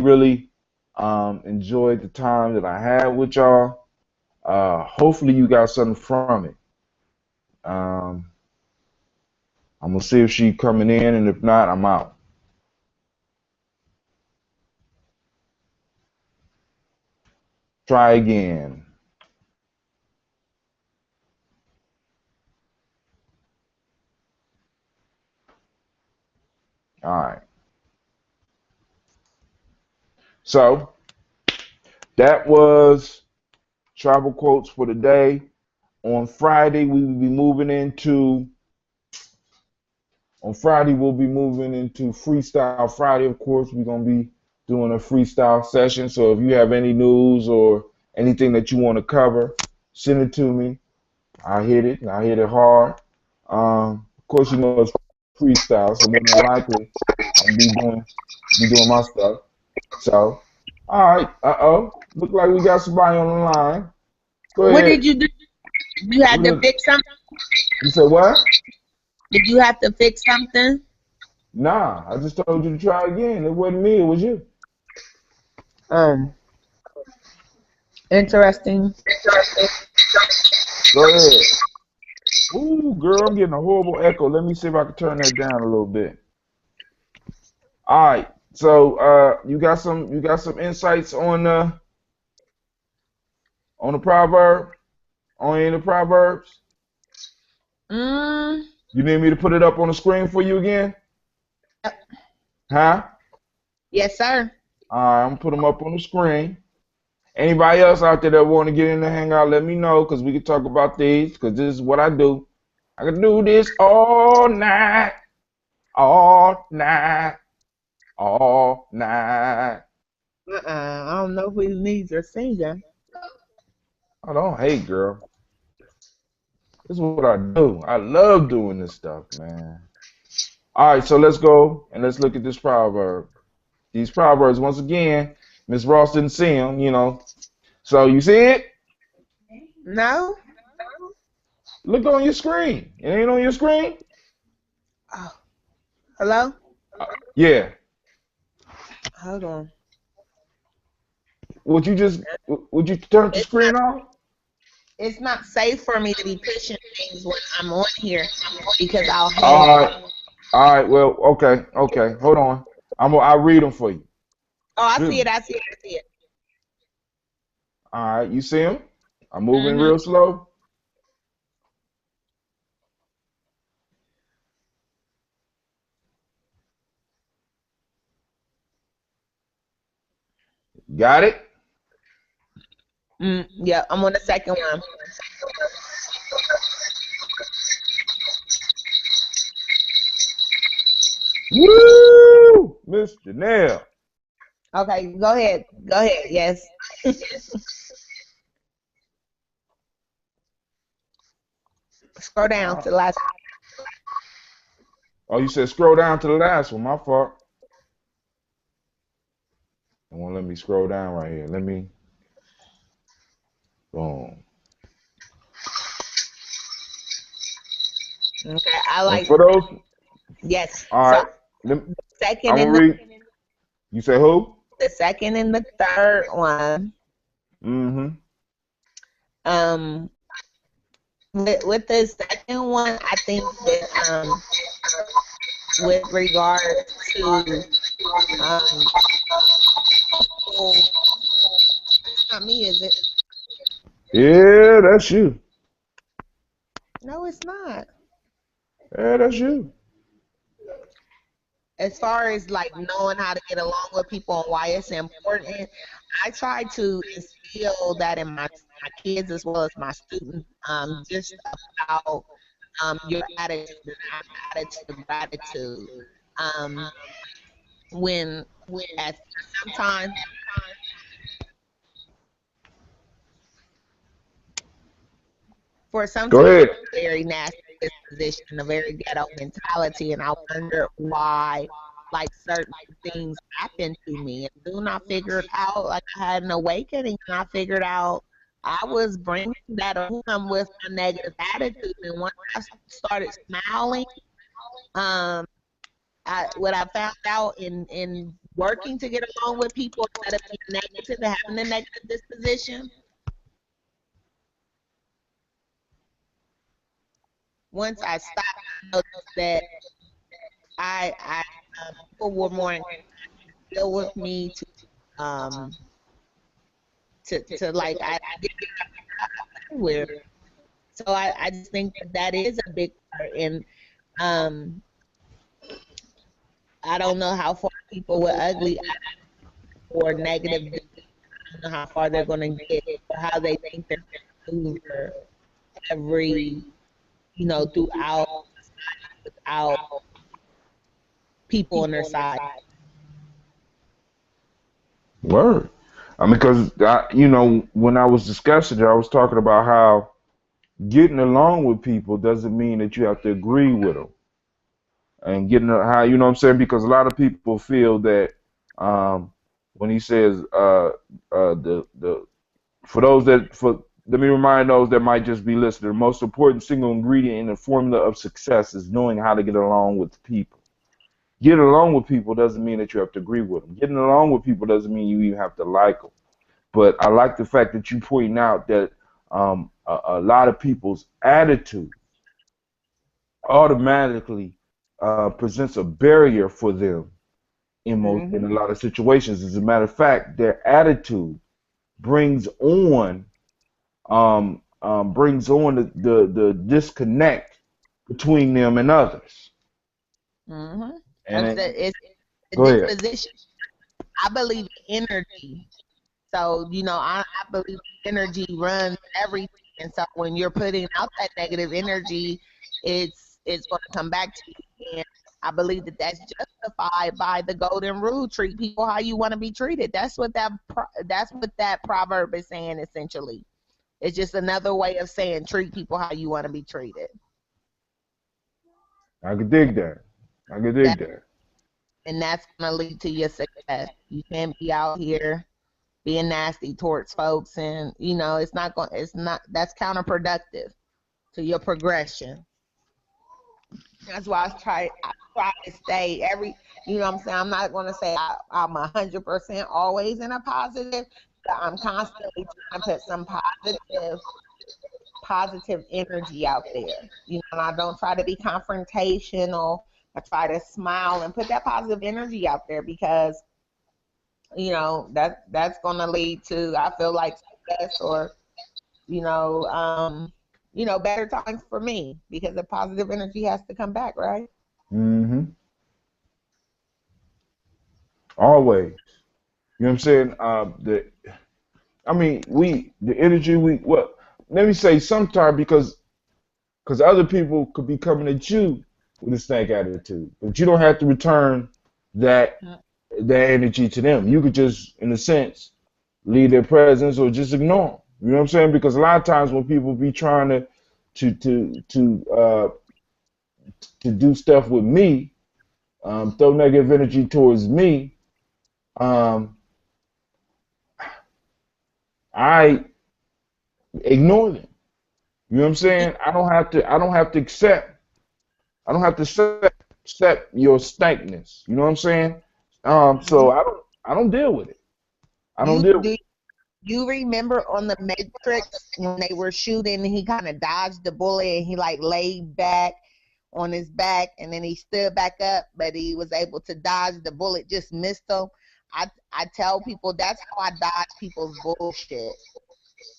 enjoyed the time that I had with y'all. Hopefully you got something from it. I'm gonna see if she coming in, and if not, I'm out. Try again. All right. So that was travel quotes for the day. On Friday, we will be moving into. On Friday, we'll be moving into Freestyle Friday. Of course, we're gonna be doing a freestyle session. So if you have any news or anything that you want to cover, send it to me. I hit it. I hit it hard. Of course, you know it's freestyle, so more than likely I'm be doing my stuff. So, all right. Look like we got somebody on the line. Go What ahead. did you do? You had to fix something? You said what? Did you have to fix something? Nah, I just told you to try again. It wasn't me. It was you. Interesting. Go ahead. Ooh, girl, I'm getting a horrible echo. Let me see if I can turn that down a little bit. All right. So, you got some insights on the proverb, on any of the proverbs? Mm. You need me to put it up on the screen for you again? Yep. Huh? Yes, sir. All right, I'm gonna put them up on the screen. Anybody else out there that want to get in the hangout, let me know because we can talk about these because this is what I do. I can do this all night, all night. I don't know who needs are singing. I don't hate, girl. This is what I do. I love doing this stuff, man. All right, so let's go and let's look at this proverb. These proverbs, once again, Miss Ross didn't see them, you know. So you see it? No? Look on your screen. It ain't on your screen? Oh, hello? Yeah. Hold on. Would you turn the It's screen off? it's not safe for me to be pushing things when I'm on here because I'll hang. All right. All right. Well, okay. Okay. Hold on. I'll read them for you. Oh, I see Good. it. I see it. I see it. All right. You see them? I'm moving Mhm. real slow. Got it? Yeah, I'm on the second one. Woo! Miss Janelle. Okay, go ahead. Go ahead. Yes. Scroll down to the last. Oh, you said scroll down to the last one. My fault. It won't let me scroll down right here. Let me. Boom. Okay, I And like for those, yes. all So right. Let, second I'm gonna and the read. You say who? second and the third one. Mm-hmm. Um, with the second one, I think that with regards to oh, it's not me, is it? Yeah, that's you. No, it's not. Yeah, that's you. As far as like knowing how to get along with people and why it's important, I try to instill that in my kids as well as my students, just about your attitude and our attitude of gratitude. Um, when at sometimes for Go sometimes ahead. a very nasty disposition, a very ghetto mentality, and I wonder why like certain things happen to me. And soon I figured out, like I had an awakening, and I figured out I was bringing that on with my negative attitude. And once I started smiling, um, what I found out in working to get along with people instead of being negative and having a negative disposition, once I stopped, I noticed that I people were more inclined to deal with me um to like I didn't anywhere. So I just think that that is a big part. And um I don't know how far people with ugly or negative, I don't know how far they're going to get or how they think they're going to maneuver every, throughout without people on their side. Word. I mean, because when I was discussing it, I was talking about how getting along with people doesn't mean that you have to agree with them, and getting how you know what I'm saying. Because a lot of people feel that um, when he says the for those that for let me remind those that might just be listening. The most important single ingredient in the formula of success is knowing how to get along with people. Getting along with people doesn't mean that you have to agree with them. Getting along with people doesn't mean you even have to like them. But I like the fact that you point out that a lot of people's attitude automatically presents a barrier for them in a Hmm. lot of situations. As a matter of fact, their attitude brings on the disconnect between them and others. Hmm. And It's the go ahead. disposition. I believe in energy. So, I believe energy runs everything. And so when you're putting out that negative energy, it's going to come back to you. And I believe that that's justified by the golden rule: treat people how you want to be treated. That's what that proverb is saying essentially. It's just another way of saying treat people how you want to be treated. I could dig that. I could dig That that. and that's going to lead to your success. You can't be out here being nasty towards folks, and it's not that's counterproductive to your progression. That's why I try to stay what I'm saying. I'm not going to say I'm 100% always in a positive, but I'm constantly trying to put some positive energy out there. And I don't try to be confrontational. I try to smile and put that positive energy out there because that's going to lead to, I feel like, success, or you know um better times for me, because the positive energy has to come back, right? Hmm. Always. You know what I'm saying? I mean, the energy well, let me say sometime because other people could be coming at you with a stank attitude, but you don't have to return that that energy to them. You could just, in a sense, leave their presence or just ignore them. You know what I'm saying? Because a lot of times when people be trying to to to uh, to do stuff with me, throw negative energy towards me, um, I ignore them. You know what I'm saying? I don't have to accept your stankness. You know what I'm saying? So you I don't deal with it. I don't you deal with do you remember on the Matrix when they were shooting and he kind of dodged the bullet and he like laid back on his back and then he stood back up, but he was able to dodge the bullet, just missed him. I tell people that's how I dodge people's bullshit.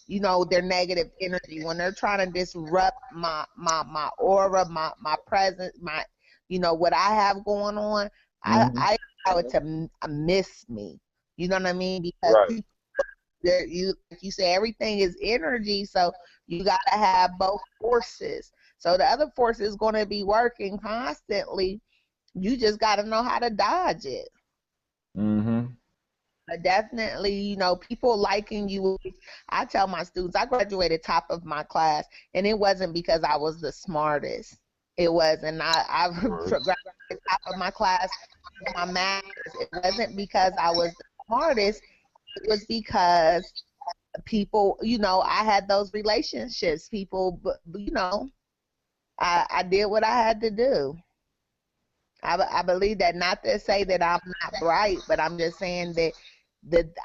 Their negative energy when they're trying to disrupt my aura, my presence, what I have going on. I it. I allow it to miss me. You know what I mean? Because Right. people, like you say, everything is energy, so you got to have both forces. So the other force is going to be working constantly. You just got to know how to dodge it. Hmm. But definitely, people liking you. I tell my students, I graduated top of my class, and it wasn't because I was the smartest. It wasn't. I Word. graduated top of my class with my master's. It wasn't because I was the smartest. It was because people, I had those relationships. People, I did what I had to do. I believe that, not to say that I'm not bright, but I'm just saying that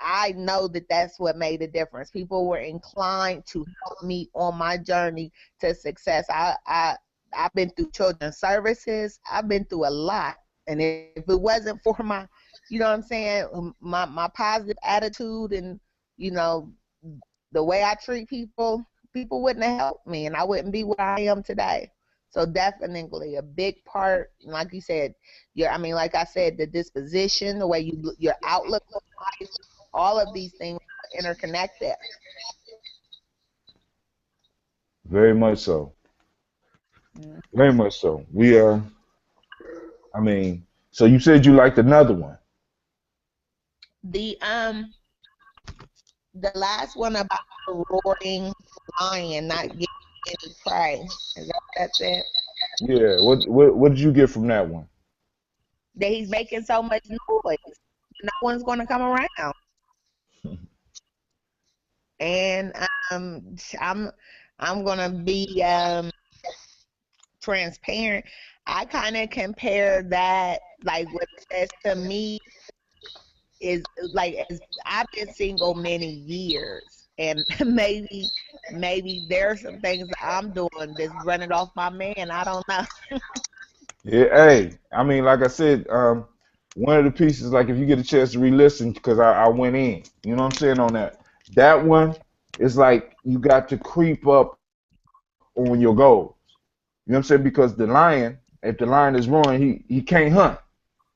I know that that's what made a difference. People were inclined to help me on my journey to success. I've been through children's services. I've been through a lot, and if it wasn't for my, what I'm saying, my positive attitude and you know the way I treat people, people wouldn't have helped me, and I wouldn't be where I am today. So definitely a big part, like you said, like I said, the disposition, the way your outlook on life, all of these things are interconnected. Very much so. Mm. Very much so. We are. I mean, so you said you liked another one. The last one about the roaring lion not getting any prey. Is that what that said? Yeah. What did you get from that one? That he's making so much noise, no one's going to come around. And I'm I'm gonna be transparent. I kind of compare that, like what it says to me is like, as I've been single many years, and maybe there are some things that I'm doing that's running off my man. I don't know. Yeah. Hey. I mean, like I said, one of the pieces, like if you get a chance to re-listen, because I went in. You know what I'm saying on that. That one is like you got to creep up on your goals. You know what I'm saying? Because the lion, if the lion is roaring, he can't hunt.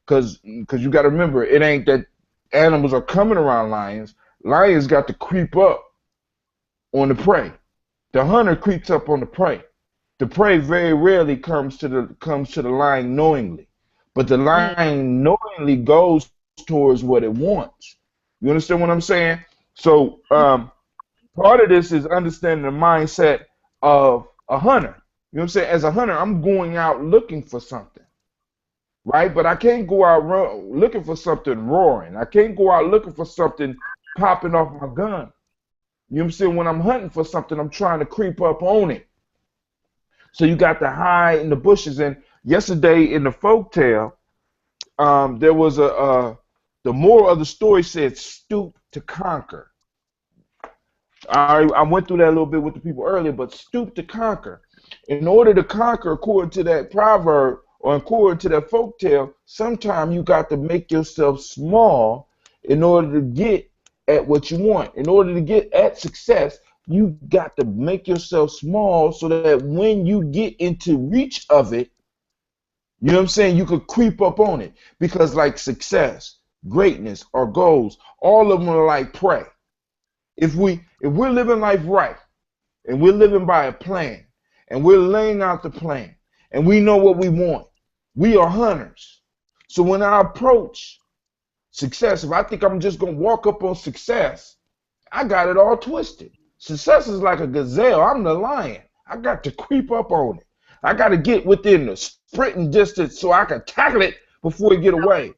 Because you got to remember, it ain't that animals are coming around lions. Lions got to creep up on the prey. The hunter creeps up on the prey. The prey very rarely comes to the lion knowingly, but the Mm, lion knowingly goes towards what it wants. You understand what I'm saying? So part of this is understanding the mindset of a hunter. You know what I'm saying? As a hunter, I'm going out looking for something, right? But I can't go out looking for something roaring. I can't go out looking for something popping off my gun. You know what I'm saying? When I'm hunting for something, I'm trying to creep up on it. So you got to hide in the bushes. And yesterday in the folktale, there was the moral of the story said, "Stoop to conquer." I went through that a little bit with the people earlier, but stoop to conquer. In order to conquer, according to that proverb or according to that folktale, sometimes you got to make yourself small in order to get at what you want. In order to get at success, you got to make yourself small so that when you get into reach of it, you know what I'm saying, you could creep up on it. Because like success, greatness, or goals, all of them are like prey. If we're living life right and we're living by a plan and we're laying out the plan and we know what we want, we are hunters. So when I approach success, if I think I'm just gonna walk up on success, I got it all twisted. Success is like a gazelle. I'm the lion. I got to creep up on it. I got to get within the sprinting distance so I can tackle it before it get away.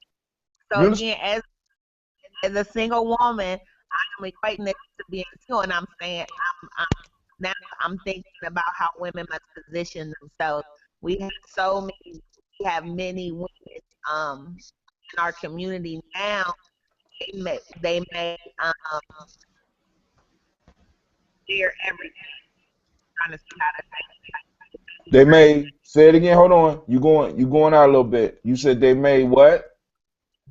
so You understand? again, as a single woman, I'm equating this to being single, and I'm saying now I'm thinking about how women must position themselves. We have so many, we have many women in our community now. They may share everything, trying to see how to They may say it again. Hold on. You going out a little bit. You said they may what?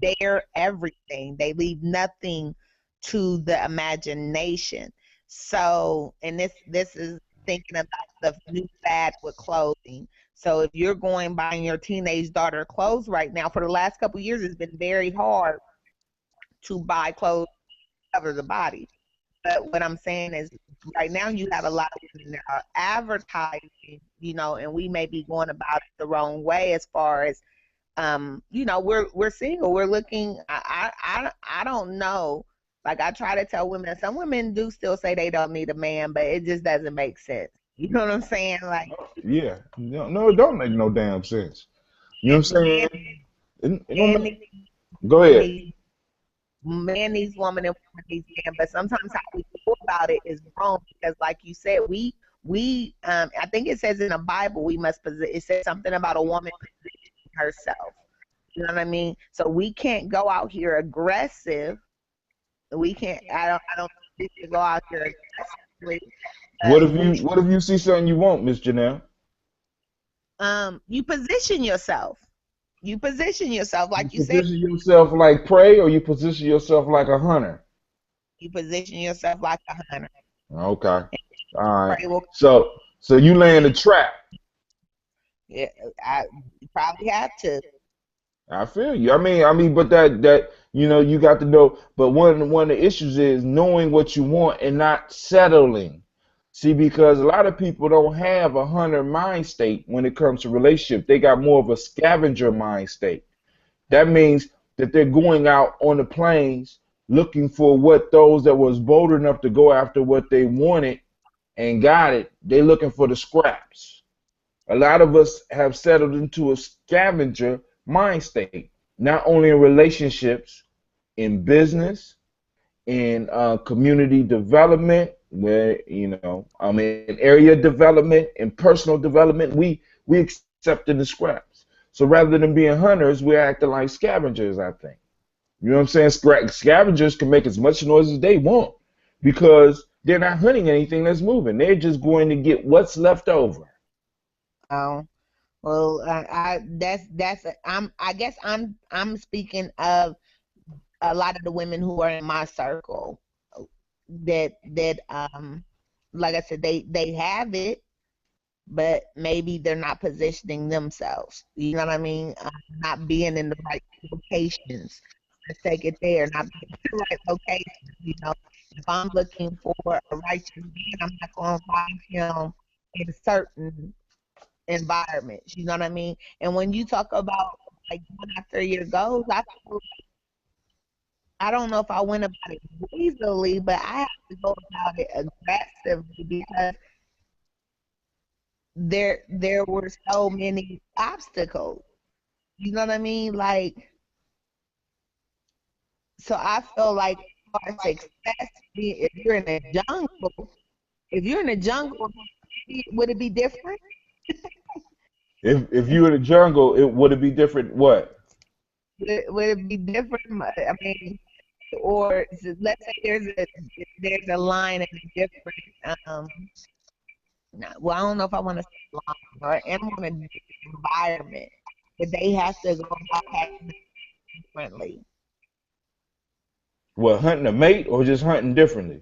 dare everything. They leave nothing to the imagination. So, and this is thinking about the new fad with clothing. So, if you're going buying your teenage daughter clothes right now, for the last couple of years, it's been very hard to buy clothes that cover the body. But what I'm saying is, right now you have a lot of women that are advertising, and we may be going about it the wrong way as far as we're single. We're looking. I don't know. Like I try to tell women, some women do still say they don't need a man, but it just doesn't make sense. You know what I'm saying? Like Yeah. No, no, it don't make no damn sense. You know what I'm man, saying? It don't man, make, go ahead. needs man needs woman and woman needs man. But sometimes how we go about it is wrong because, like you said, we I think it says in the Bible we must it says something about a woman positioning herself. You know what I mean? So we can't go out here aggressive. We can't. I don't think we should go out here aggressively. What But if you see something you want, Miss Janelle? you position yourself. You position yourself, You like you said. position yourself like prey, or you position yourself like a hunter? You position yourself like a hunter. Okay. All right. Prey will So you laying a trap. Yeah, you probably have to. I feel you. I mean, but that you got to know. But one of the issues is knowing what you want and not settling. See, because a lot of people don't have a hunter mind state when it comes to relationship. They got more of a scavenger mind state. That means that they're going out on the plains looking for what those that was bold enough to go after what they wanted and got it. They're looking for the scraps. A lot of us have settled into a scavenger mind state, not only in relationships, in business, in community development, where I mean, area development and personal development. We accepting the scraps. So rather than being hunters, we're acting like scavengers. I think. You know what I'm saying? Scavengers can make as much noise as they want because they're not hunting anything that's moving. They're just going to get what's left over. Oh, well, that's I guess I'm speaking of a lot of the women who are in my circle that like I said they have it, but maybe they're not positioning themselves. You know what I mean? Not being in the right locations. just take it there, not be in the right location. If I'm looking for a righteous man, I'm not going to find him in certain environments. You know what I mean? And when you talk about like going after your goals, I don't know if I went about it easily, but I have to go about it aggressively because there were so many obstacles. You know what I mean? Like, so I feel like as far as success, if you're in a jungle, if you're in a jungle, would it be different? If you in the jungle, it would it be different? What? Would it be different? I mean, or let's say there's a line and a different well, I don't know if I want to say line or animal in a different environment, but they have to go about acting differently. What, hunting a mate or just hunting differently?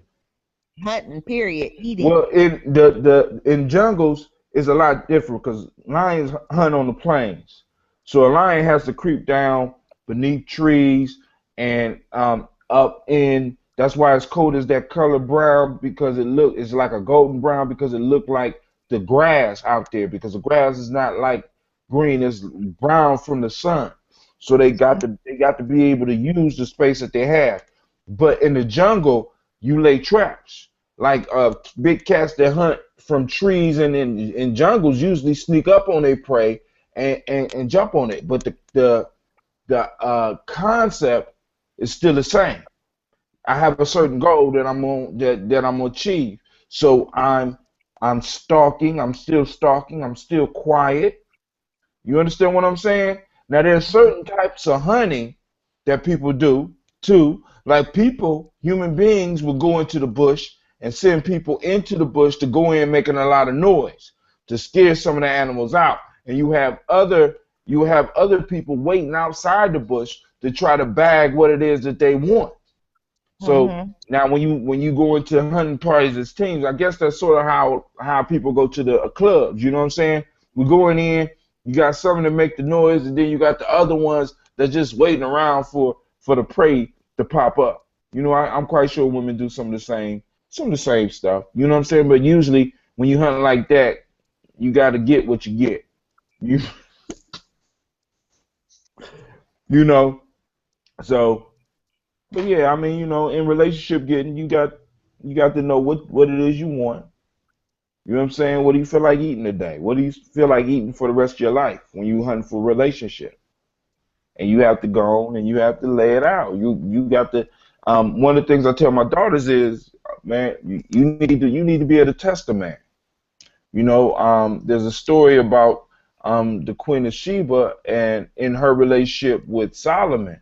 Hunting, period, eating. Well, in the in jungles is a lot different because lions hunt on the plains. So a lion has to creep down beneath trees and up in. That's why it's cold as that color brown because it's like a golden brown because it looked like the grass out there because the grass is not like green, it's brown from the sun. So they got to be able to use the space that they have. But in the jungle, you lay traps like big cats that hunt from trees and in jungles usually sneak up on their prey and jump on it. But the concept is still the same. I have a certain goal that I'm gonna achieve. So I'm stalking. I'm still stalking. I'm still quiet. You understand what I'm saying? Now there's certain types of hunting that people do too. Like people, human beings will go into the bush and send people into the bush to go in making a lot of noise to scare some of the animals out. And you have other people waiting outside the bush to try to bag what it is that they want. So Hmm. now when you go into hunting parties as teams, I guess that's sort of how people go to the clubs. You know what I'm saying? We're going in. You got some to make the noise, and then you got the other ones that just waiting around for the prey to pop up. I'm quite sure women do some of the same stuff. You know what I'm saying? But usually when you hunt like that, you got to get what you get. You you know. So, but yeah, I mean, in relationship getting, you got to know what it is you want. You know what I'm saying? What do you feel like eating today? What do you feel like eating for the rest of your life when you hunting for a relationship? And you have to go on and you have to lay it out. You got to. One of the things I tell my daughters is, man, you need to be able to test a man. There's a story about the Queen of Sheba and in her relationship with Solomon.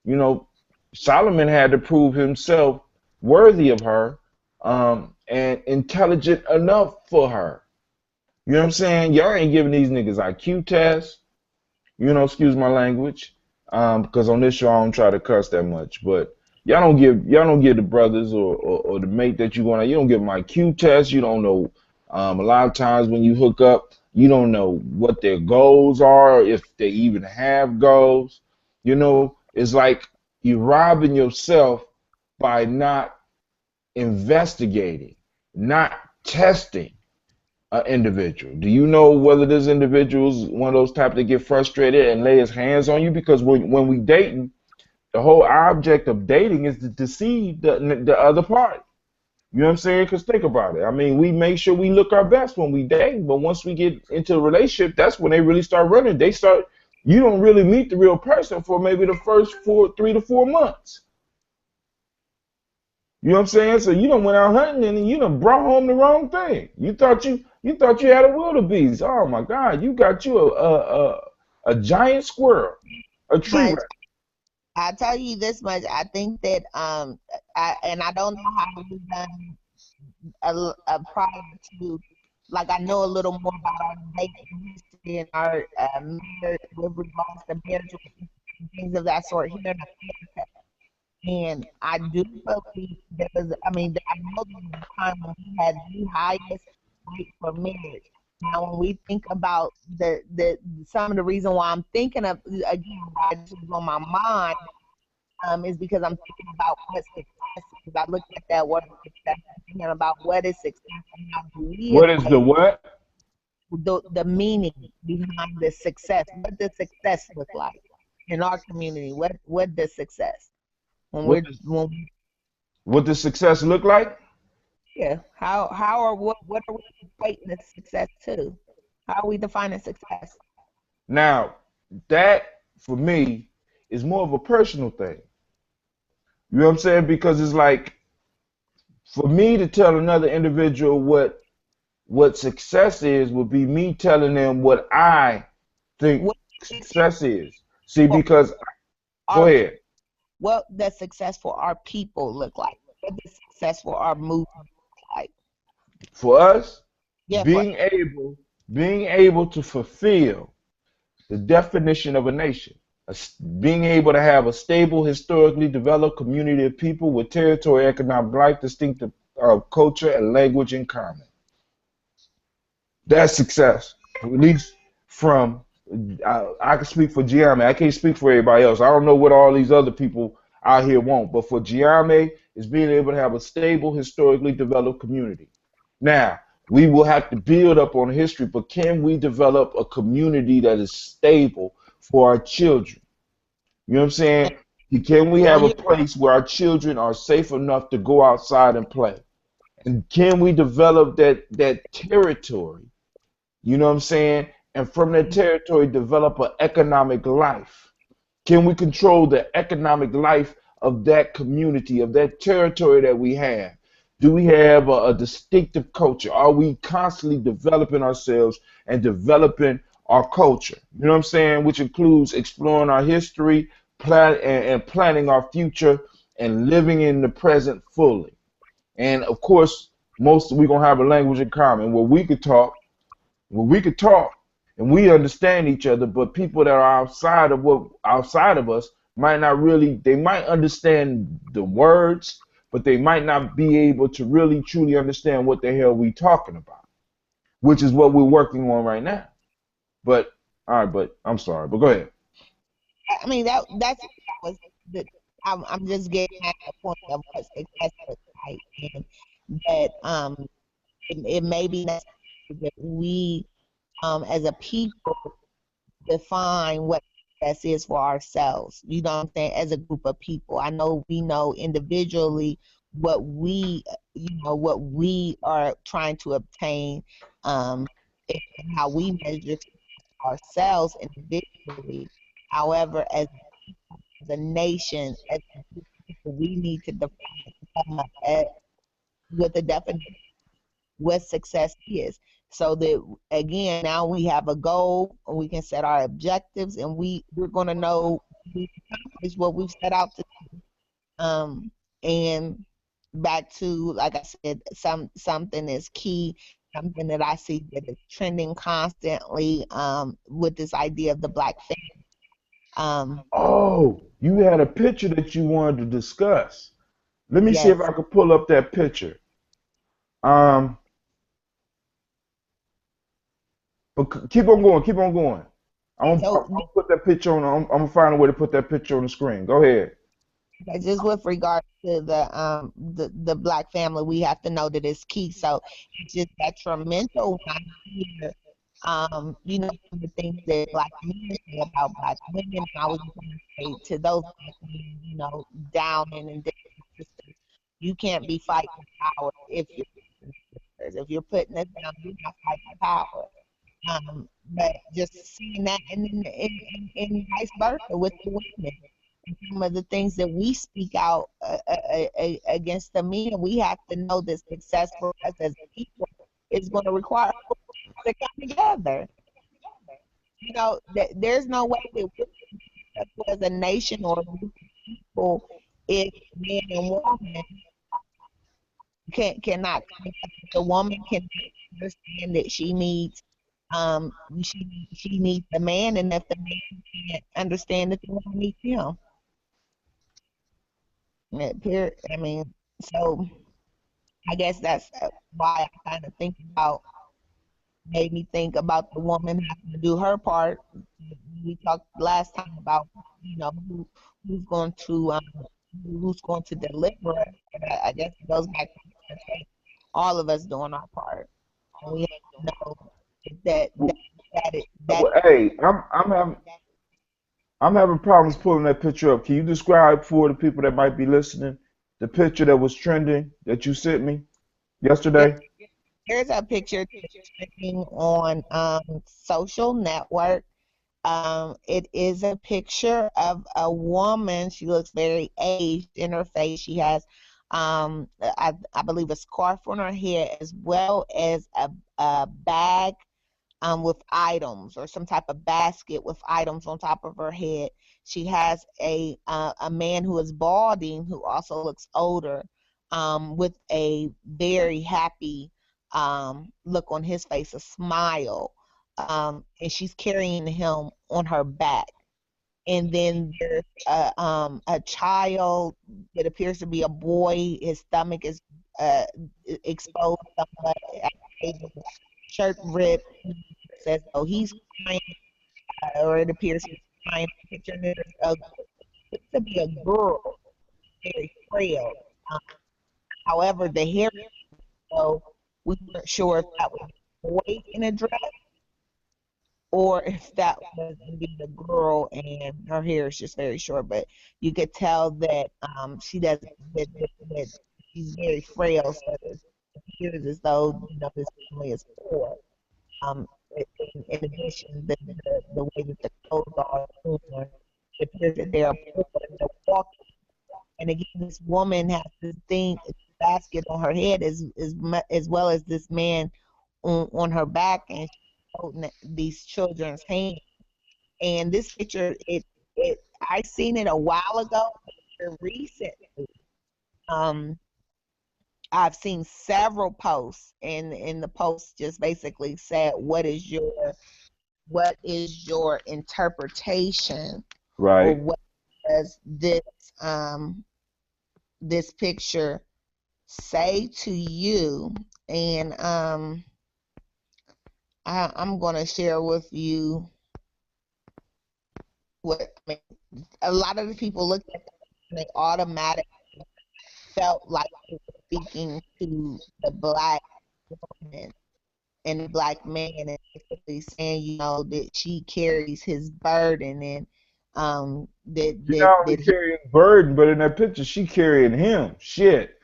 You know, Solomon had to prove himself worthy of her and intelligent enough for her. You know what I'm saying? Y'all ain't giving these niggas IQ tests. Excuse my language, because on this show I don't try to cuss that much. But y'all don't give the brothers or the mate that you don't give them IQ tests. You don't know. A lot of times when you hook up, you don't know what their goals are, if they even have goals. It's like you're robbing yourself by not investigating, not testing an individual? Do you know whether this individual is one of those type that get frustrated and lay his hands on you? Because when we dating, the whole object of dating is to deceive the other party. You know what I'm saying? Because think about it. I mean, we make sure we look our best when we date, but once we get into a relationship, that's when they really start running. You don't really meet the real person for maybe the first 3 to 4 months. You know what I'm saying? So you done went out hunting and you done brought home the wrong thing. You thought you had a wildebeest. Oh my God, you got you a giant squirrel, a tree Much. rat. I tell you this much. I think that and I don't know how you've done prior to, like, I know a little more about our dating history and our marriage with regards to marriage and things of that sort here in America. And I do believe there was, I mean, I know there was a time when we had the highest rate for marriage. Now, when we think about the some of the reason why I'm thinking of, again, why this was on my mind, is because I'm thinking about what success is. I look at that word success, I'm thinking about what is success and how do we What is the equate what? the meaning behind the success. What does success look like in our community? What does success when What we're does when we, what does success look like? yeah, how or what are we equating the success to? How are we defining success? Now, that for me is more of a personal thing. You know what I'm saying? Because it's like for me to tell another individual what success is would be me telling them what I think What success success is. See, for because go our ahead. what does success for our people look like? What does success for our movement look like? For us, Yeah, for being able being able to fulfill the definition of a nation, being able to have a stable, historically developed community of people with territory, economic life, distinctive culture, and language in common. That's success. At least from I can speak for Gye-Nyame. I can't speak for everybody else. I don't know what all these other people out here want, but for Gye-Nyame, is being able to have a stable, historically developed community. Now, we will have to build up on history, but can we develop a community that is stable for our children? You know what I'm saying? Can we well, have a you place where our children are safe enough to go outside and play? And can we develop that territory, you know what I'm saying? And from that territory, develop an economic life. Can we control the economic life of that community, of that territory that we have? Do we have a distinctive culture? Are we constantly developing ourselves and developing our culture? You know what I'm saying? Which includes exploring our history, and planning our future, and living in the present fully. And of course, most we're gonna have a language in common where we could talk and we understand each other, but people that are outside of us might not really they might understand the words, but they might not be able to really truly understand what the hell we talking about, which is what we're working on right now. But all right, but I'm sorry, but go ahead. I mean that's was the I'm just getting at the point of what success looks like and that it may be necessary that we as a people define what success is for ourselves. You know what I'm saying? As a group of people. I know we know individually what we what we are trying to obtain um and how we measure ourselves individually. However, as a nation, as a group of people, we need to define come up with a definition what success is. So that again, now we have a goal, and we can set our objectives, and we're going to know we accomplished what we've set out to. And back to like I said, something is key. Something that I see that is trending constantly with this idea of the black family. Um, Oh, you had a picture that you wanted to discuss. Let me see if yes. I could pull up that picture. Um, but keep on going, keep on going. I'm So gonna put that picture on. I'm gonna find a way to put that picture on the screen. Go ahead. just with regard to the black family, we have to know that it's key. So it's just detrimental when I hear some of the things that black men say about black women. And I was just going to say to those black men, down and indigenous sisters, you can't be fighting power if you're sisters. If you're putting us down, you're not fighting power. But just seeing that, and then and vice versa with the women. And some of the things that we speak out against the men, we have to know that success for us as people is going to require us to come together. That there's no way that we're successful as a nation or a group of people if man and woman cannot come together. The woman can understand that she needs the man, and if the man can't understand that the woman needs him. I mean, so I guess that's why I kind of think about. made me think about the woman having to do her part. We talked last time about, who's going to who's going to deliver us. And I guess it goes back to all of us doing our part, and we have to know that that that Hey, I'm having problems pulling that picture up. Can you describe for the people that might be listening the picture that was trending that you sent me there, yesterday? there's a picture that's trending on social network. It is a picture of a woman. She looks very aged in her face. She has, I believe, a scarf on her head as well as a bag with items or some type of basket with items on top of her head. She has a man who is balding who also looks older, with a very happy look on his face, a smile, and she's carrying him on her back. And then there's a child that appears to be a boy. His stomach is uh, exposed somewhat. His shirt ripped. Says, "Oh, he's crying," or it appears he's crying. Picture there's looks to be a girl, very frail. Um, However, the hair, so we weren't sure if that was a boy in a dress or if that was indeed a girl and her hair is just very short. But you could tell that she doesn't that she's very frail, so it appears as though this family is poor. Um, in addition, the way that the clothes are torn, it appears that they are poor and they're walking. And again, this woman has this thing, this basket on her head, as well as this man on her back, and she's holding these children's hands. And this picture, it I seen it a while ago, but recently, um, I've seen several posts, and the post just basically said, what is your interpretation, or Right. what does um this picture say to you? And I'm gonna share with you what I mean. A lot of the people looked at that and they automatically felt like they were speaking to the black woman and the black man, and basically saying, that she carries his burden, and that She not only he. carrying burden, but in that picture, she carrying him. Shit.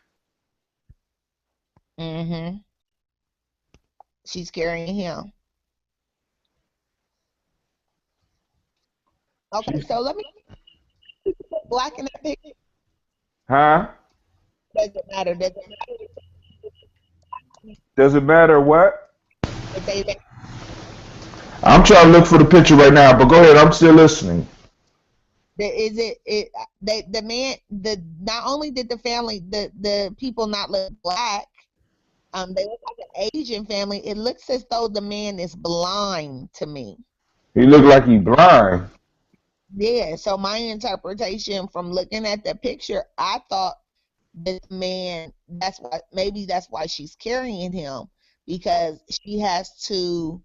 Hmm. She's carrying him. Okay, She's, so let me put black in that picture. huh? Doesn't matter. Doesn't matter Does it matter what? if they I'm trying to look for the picture right now, but go ahead. I'm still listening. is it they the man the not only did the family the people not look black, they look like an Asian family. It looks as though the man is blind to me. He look like he blind. Yeah, so my interpretation from looking at the picture, I thought this man, that's why she's carrying him, because she has to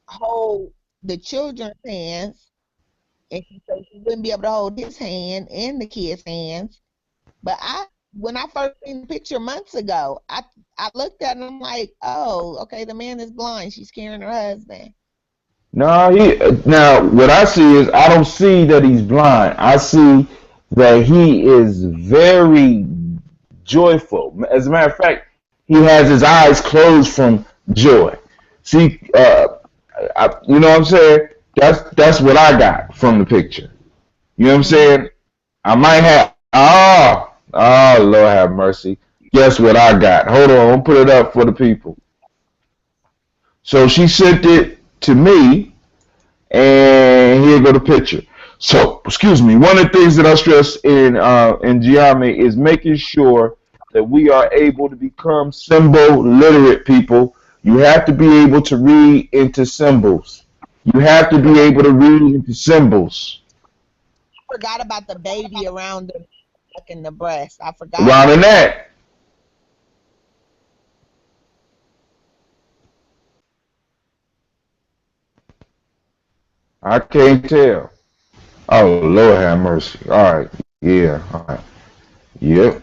hold the children's hands, and so she wouldn't be able to hold his hand and the kids' hands. But when I first seen the picture months ago, I looked at it and I'm like, oh, okay, the man is blind. She's carrying her husband. No, he now what I see is I don't see that he's blind. I see that he is very joyful. As a matter of fact, he has his eyes closed from joy. See, you know what I'm saying? That's what I got from the picture. You know what I'm Hmm. saying? I might have. Oh, Lord have mercy. Guess what I got? Hold on, I'll put it up for the people. So she sent it to me, and here go the picture. So, excuse me. One of the things that I stress in Gye-Nyame is making sure that we are able to become symbol literate people. You have to be able to read into symbols. You have to be able to read into symbols. Forgot about the baby around the neck and the breast. I forgot Around the about neck. I can't tell. Oh Lord have mercy. All right. Yeah. All right. Yep.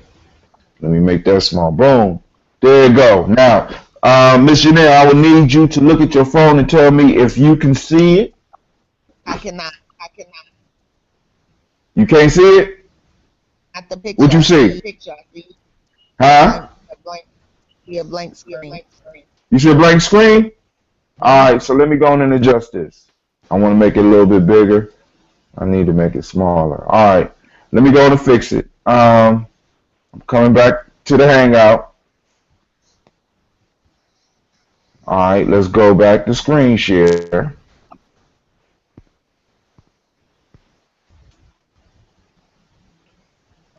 Let me make that small. Boom. There you go. Now, Miss Janelle, I will need you to look at your phone and tell me if you can see it. I cannot. You can't see it? Not the What picture. you I see? see a Huh? blank, see a blank screen. You see a blank screen? Mm-hmm. All right. So let me go on and adjust this. I want to make it a little bit bigger. I need to make it smaller. All right. Let me go on and fix it. I'm coming back to the Hangout. All right. Let's go back to screen share.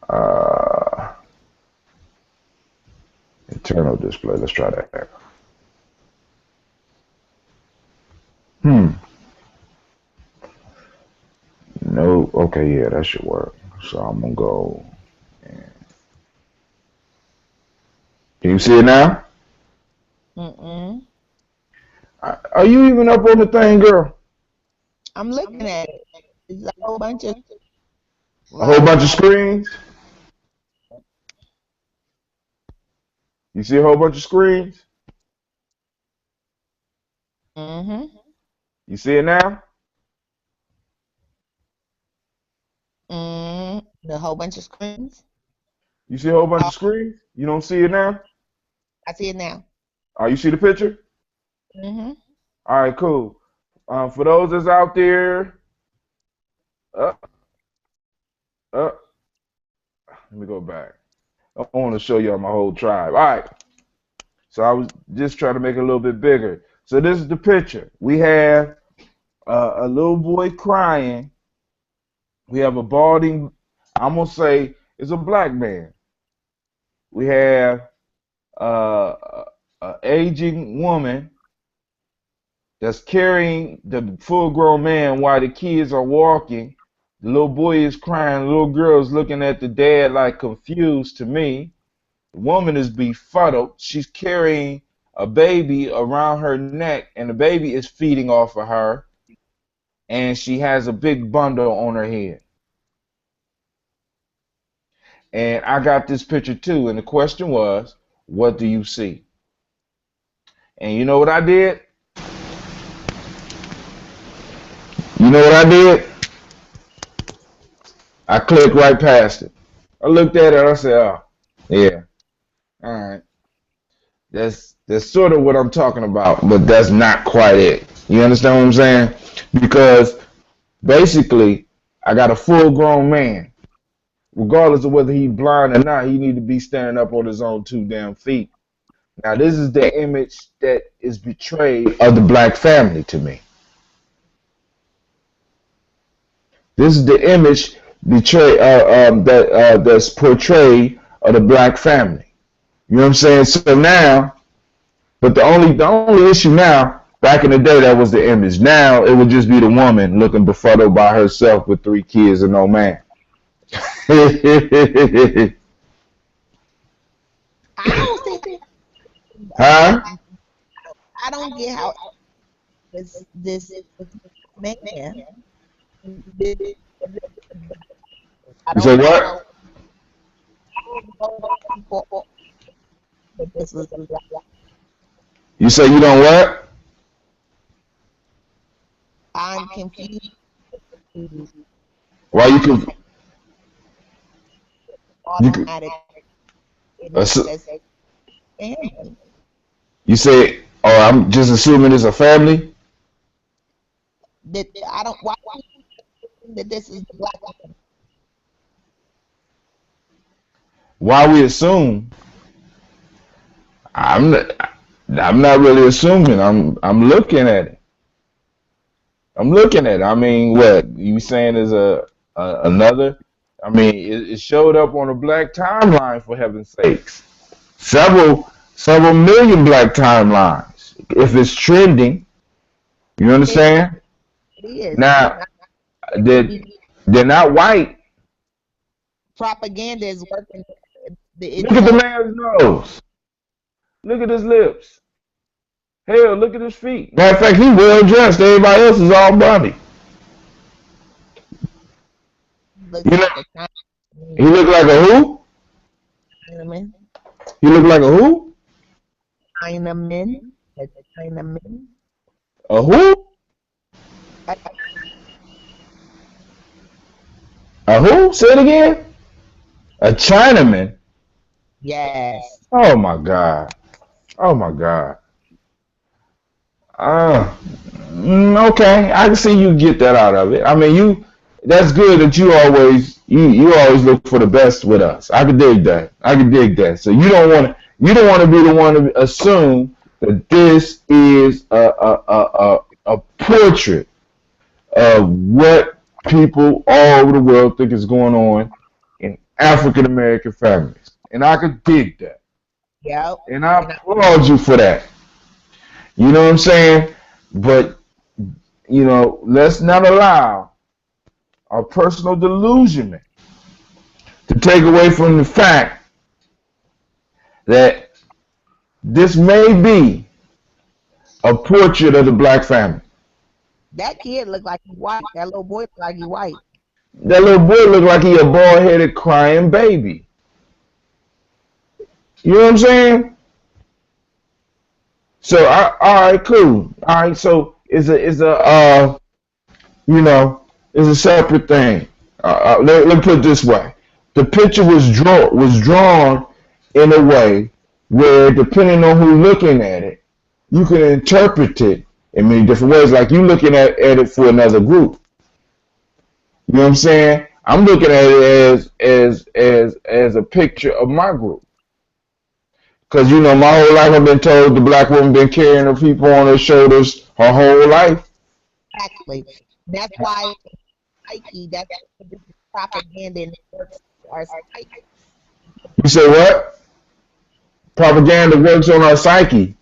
Uh, internal display. Let's try that. Hmm. No. Okay. Yeah, that should work. So I'm gonna go. Can you see it now? Mm-mm. Are you even up on the thing, girl? I'm looking at it. It's a whole bunch of A whole like. bunch of screens. You see a whole bunch of screens? Mm-hmm. You see it now? A whole bunch of screens. You see a whole bunch Oh, of screens? You don't see it now? I see it now. You see the picture? Mm-hmm. All right, cool. For those that's out there, uh, uh, let me go back. I want to show y'all my whole tribe. All right. So I was just trying to make it a little bit bigger. So this is the picture. We have a little boy crying. We have a balding, I'm gonna say, it's a black man. We have a aging woman that's carrying the full-grown man while the kids are walking. The little boy is crying. The little girl is looking at the dad like confused to me. The woman is befuddled. She's carrying a baby around her neck, and the baby is feeding off of her, and she has a big bundle on her head. And I got this picture too, and the question was, what do you see? And you know what I did? You know what I did? I clicked right past it. I looked at it, I said, oh, yeah, all right. That's sort of what I'm talking about, but that's not quite it. You understand what I'm saying? Because basically, I got a full grown man. Regardless of whether he's blind or not, he need to be standing up on his own two damn feet. Now, this is the image that is betrayed of the black family to me. This is the image that's portrayed of the black family. You know what I'm saying? So now, but the only issue now, back in the day, that was the image. Now it would just be the woman looking befuddled by herself with three kids and no man. I don't see Huh? I don't get how this man. I You say don't what? know people that this was. You say you don't what? I'm confused. Why you Why could you could automatic it says family? you say, oh, I'm just assuming it's a family. That I don't. Why that this is the black woman? Why we assume? I'm not, I'm not really assuming. I'm looking at it. I'm looking at it. I mean, what you saying is another? I mean, it showed up on a black timeline for heaven's sakes. Several million black timelines. If it's trending, you It, understand? it is. Now, Maybe they're not white. propaganda is working. Look It's at the so man's nose. Look at his lips. Hell, look at his feet. Matter of fact, he's well dressed. Everybody else is all bunny. looks You know, like a he Chinaman. look like a who? Chinaman. He look like a who? Chinaman. A Chinaman. A who? A- A who? Say it again. A Chinaman. Yes. Oh my God. Oh my God. Uh, okay, I can see you get that out of it. I mean, you. That's good that you always look for the best with us. I can dig that. I can dig that. So you don't want to be the one to assume that this is a portrait of what people all over the world think is going on in African American families. And I could dig that. Yep. And I And I, applaud you for that. You know what I'm saying? But, let's not allow our personal delusionment to take away from the fact that this may be a portrait of the black family. that kid looked like he white. That little boy looked like he white. That little boy looked like he a bald-headed crying baby. You know what I'm saying? So, all right, cool. All right, so you know, it's a separate thing. Let me put it this way: the picture was drawn in a way where, depending on who's looking at it, you can interpret it in many different ways. Like you looking at it for another group. You know what I'm saying? I'm looking at it as a picture of my group. Cause my whole life I've been told the black woman been carrying her people on her shoulders her whole life. Exactly. That's why psyche. That's why this is propaganda and it works our psyche. You say what? Propaganda works on our psyche.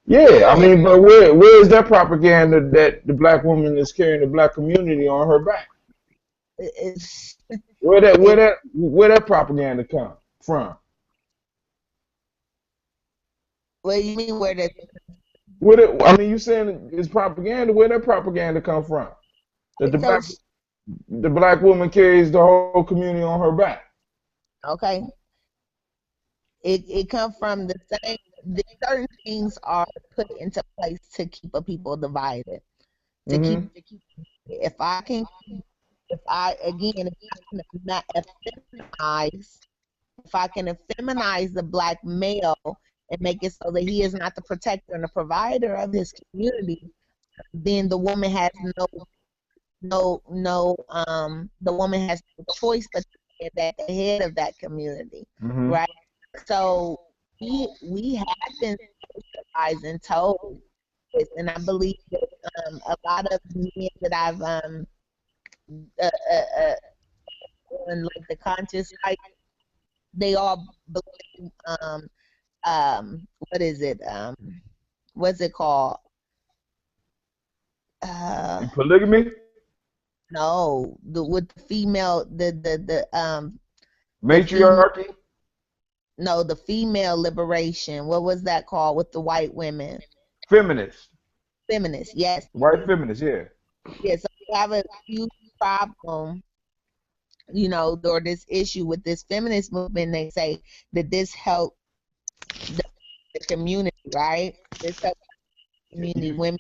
Yeah, I Yeah. mean, but where is that propaganda that the black woman is carrying the black community on her back? It's Where that where it. that where that propaganda come from? What do you mean? Where the I mean, you saying it's propaganda? Where that propaganda come from? That the so black woman carries the whole community on her back. okay. It comes from the same. Certain things are put into place to keep a people divided. To keep Hmm. if I can if I again if I can not effeminize if I can effeminize the black male and make it so that he is not the protector and the provider of his community, then the woman has no the woman has no choice but to be at the head of that community, Hmm. right? So we have been socialized and told this, and I believe that a lot of men that I've uh, uh, uh, on like the conscious side, they all believe what is it what's it called uh Polygamy, no the with the female the female matriarchy, no the female liberation, what was that called with the white women, feminist, feminists, yes, white feminist. Yeah. yes, so we have a huge problem, or this issue with this feminist movement. They say that this helped the, the community, right? This helped the community, You women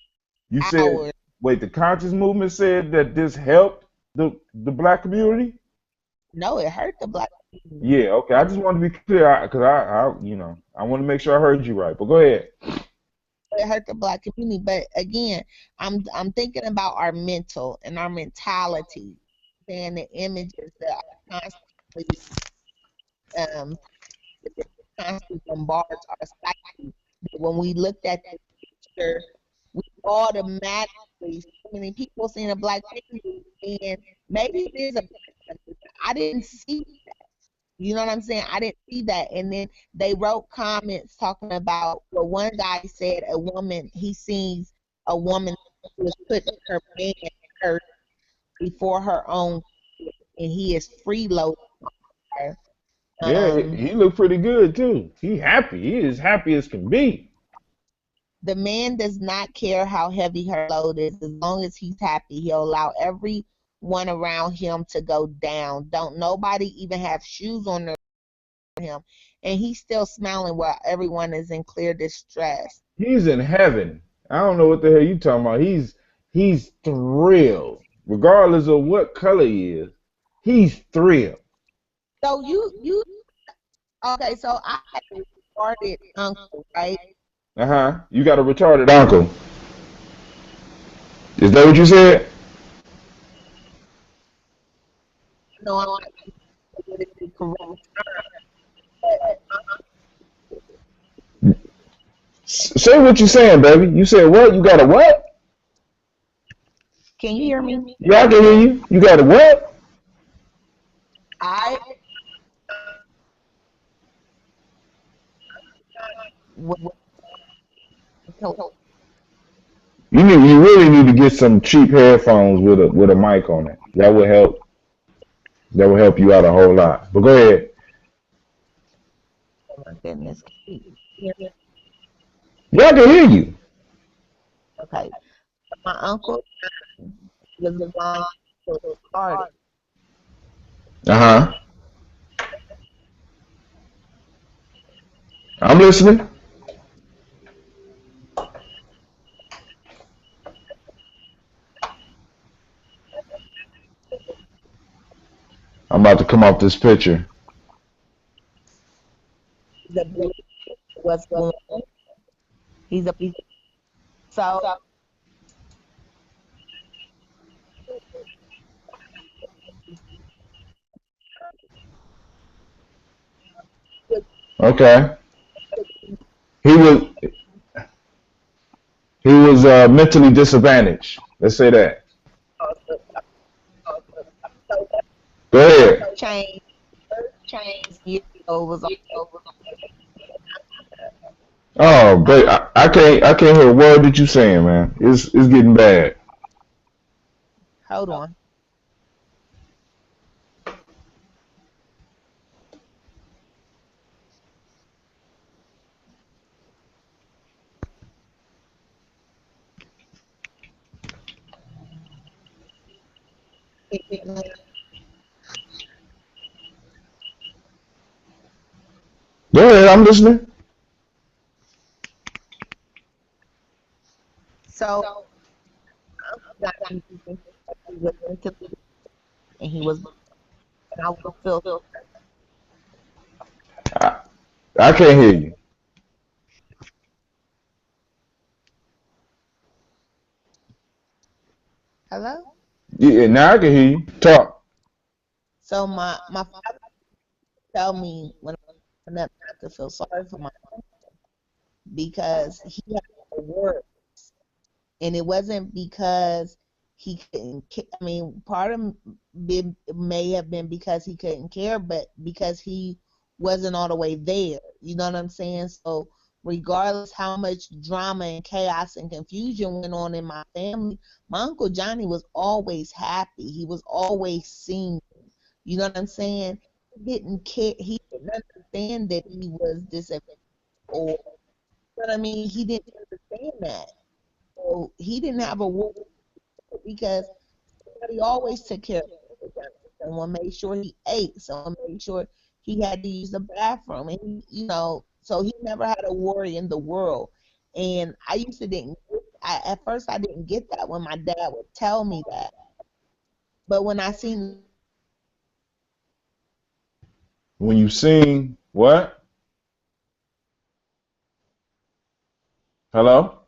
you said power. wait. The conscious movement said that this helped the black community. No, it hurt the black community. Yeah. Okay. I just wanted to be clear because I want to make sure I heard you right. But go ahead. It hurt the black community. But again, I'm thinking about our mental and our mentality, and the images that are constantly um constantly bombards our psyche. That when we looked at the picture, we automatically so many people seeing a black family and maybe it is a black family. I didn't see. You know what I'm saying? I didn't see that. And then they wrote comments talking about, well, one guy said a woman, he sees a woman who is putting her man first before her own, and he is freeloading her. Yeah, Um, he looked pretty good too. He happy. He is happy as can be. the man does not care how heavy her load is. As long as he's happy, he'll allow every want around him to go down. Don't nobody even have shoes on him, and he's still smiling while everyone is in clear distress. He's in heaven. I don't know what the hell you talking about. He's thrilled, regardless of what color he is. He's thrilled. So you okay? So I had a retarded uncle, right? Uh huh. You got a retarded uncle. Is that what you said? No, I'm not politically correct. But Say what you saying, baby. You said what? You got a what? can you hear me? Yeah, I can hear you. You got a what? I was told You really need to get some cheap headphones with a mic on it. That would help. That would help you out a whole lot. But go ahead. oh my goodness. Can you hear me? Yeah, I can hear you. Okay. My uncle was blind to retarded. Uh huh. I'm listening. I'm about to come off this picture. The blue was born. He's a so Okay. He was mentally disadvantaged. Let's say that. Go ahead. change years ago was Oh, but I can't hear a word that you saying, man. It's getting bad. hold on. Go ahead. I'm listening. So got me thinking he was mentally and he was and I would feel I, I can't hear you. hello. Yeah, now I can hear you. Talk. So my father tell me when I'm up not to feel sorry for my because he had to work. And it wasn't because he couldn't. I mean, part of may have been because he couldn't care, but because he wasn't all the way there. You know what I'm saying? So, regardless how much drama and chaos and confusion went on in my family, my uncle Johnny was always happy. He was always singing. You know what I'm saying? He didn't care. He didn't understand that he was disabled. Or, you know what I mean? He didn't understand that. So he didn't have a war because he always took care of him. Someone made sure he ate. Someone made sure he had to use the bathroom, and so he never had a worry in the world. And I used to didn't. At first I didn't get that when my dad would tell me that, but when I seen When you sing, what? Hello?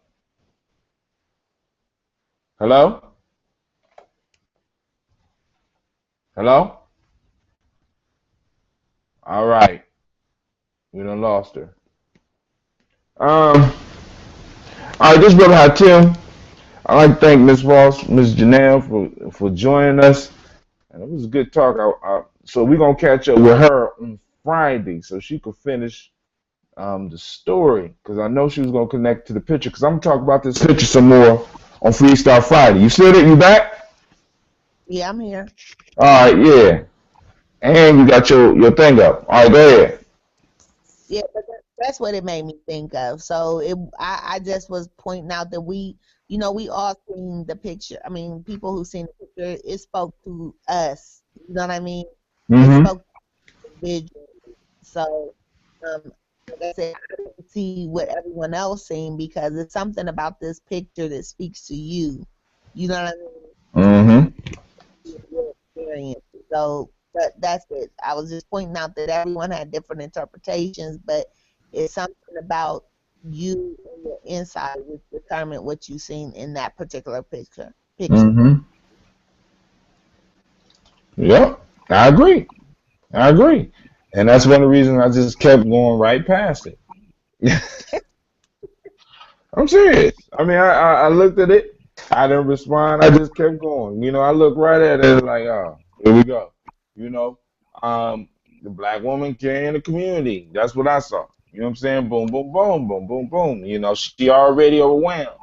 Hello? Hello? All right. We done lost her. All right, this brother Hatim. I'd like to thank Miss Ross, Miss Janelle for joining us. And it was a good talk. So we're gonna catch up with her on Friday so she could finish the story because I know she was gonna connect to the picture because I'm gonna talk about this picture some more on Freestyle Friday. You still there? You back? yeah, I'm here. All right, yeah. And you got your thing up. All right, go ahead. Yeah, but that's what it made me think of. So I just was pointing out that we all seen the picture. I mean, people who seen the picture, it spoke to us. You know what I mean? It Mm-hmm. spoke to the individual. So, um, like I said, I didn't see what everyone else seen because it's something about this picture that speaks to you. You know what I mean? Mm-hmm. Your experience. So, but that's it. I was just pointing out that everyone had different interpretations, but it's something about you and your inside which determined what you seen in that particular picture. Mm-hmm. Yep. I agree. I agree. And that's one of the reasons I just kept going right past it. I'm serious. I mean, I looked at it. I didn't respond. I just kept going. I looked right at it like, oh, here we go. You know, the black woman carrying the community. That's what I saw. You know what I'm saying? Boom, boom, boom, boom, boom, boom. She already overwhelmed.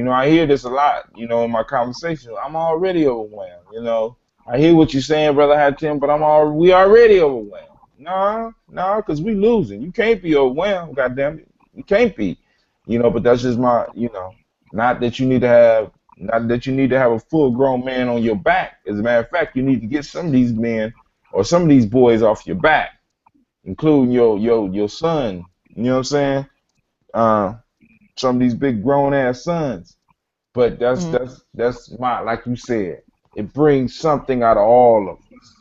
I hear this a lot, in my conversation. I'm already overwhelmed. I hear what you're saying, brother Hatim, but we already overwhelmed. No, because we losing. You can't be overwhelmed, goddamn it. You can't be. But that's just not that you need to have not that you need to have a full grown man on your back. As a matter of fact, you need to get some of these men or some of these boys off your back, including your son. You know what I'm saying? Uh, some of these big grown ass sons. But that's Mm-hmm. that's that's my like you said, it brings something out of all of us.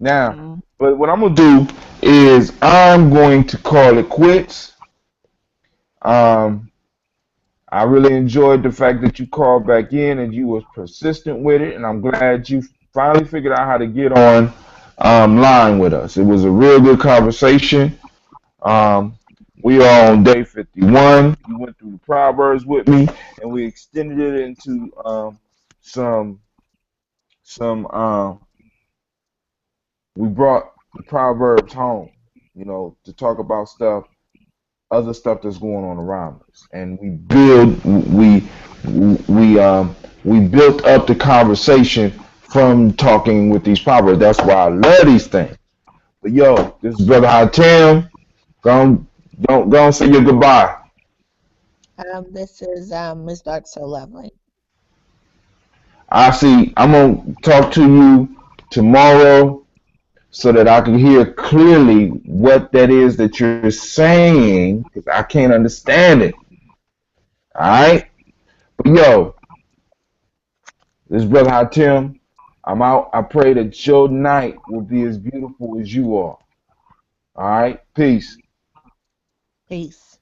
Now, but what I'm gonna do is I'm going to call it quits. Um, I really enjoyed the fact that you called back in and you was persistent with it, and I'm glad you finally figured out how to get on line with us. It was a real good conversation. Um, we are on day 51. You went through the Proverbs with me, and we extended it into some some. We brought the Proverbs home, to talk about other stuff that's going on around us, and we built up the conversation from talking with these Proverbs. That's why I love these things. But yo, this is Brother Hatem. Don't say your goodbye. This is Miss Dark So Lovely. I see. I'm gonna talk to you tomorrow so that I can hear clearly what that is that you're saying because I can't understand it. All right. But yo, this is Brother Hatem. I'm out. I pray that your night will be as beautiful as you are. All right. Peace. Peace.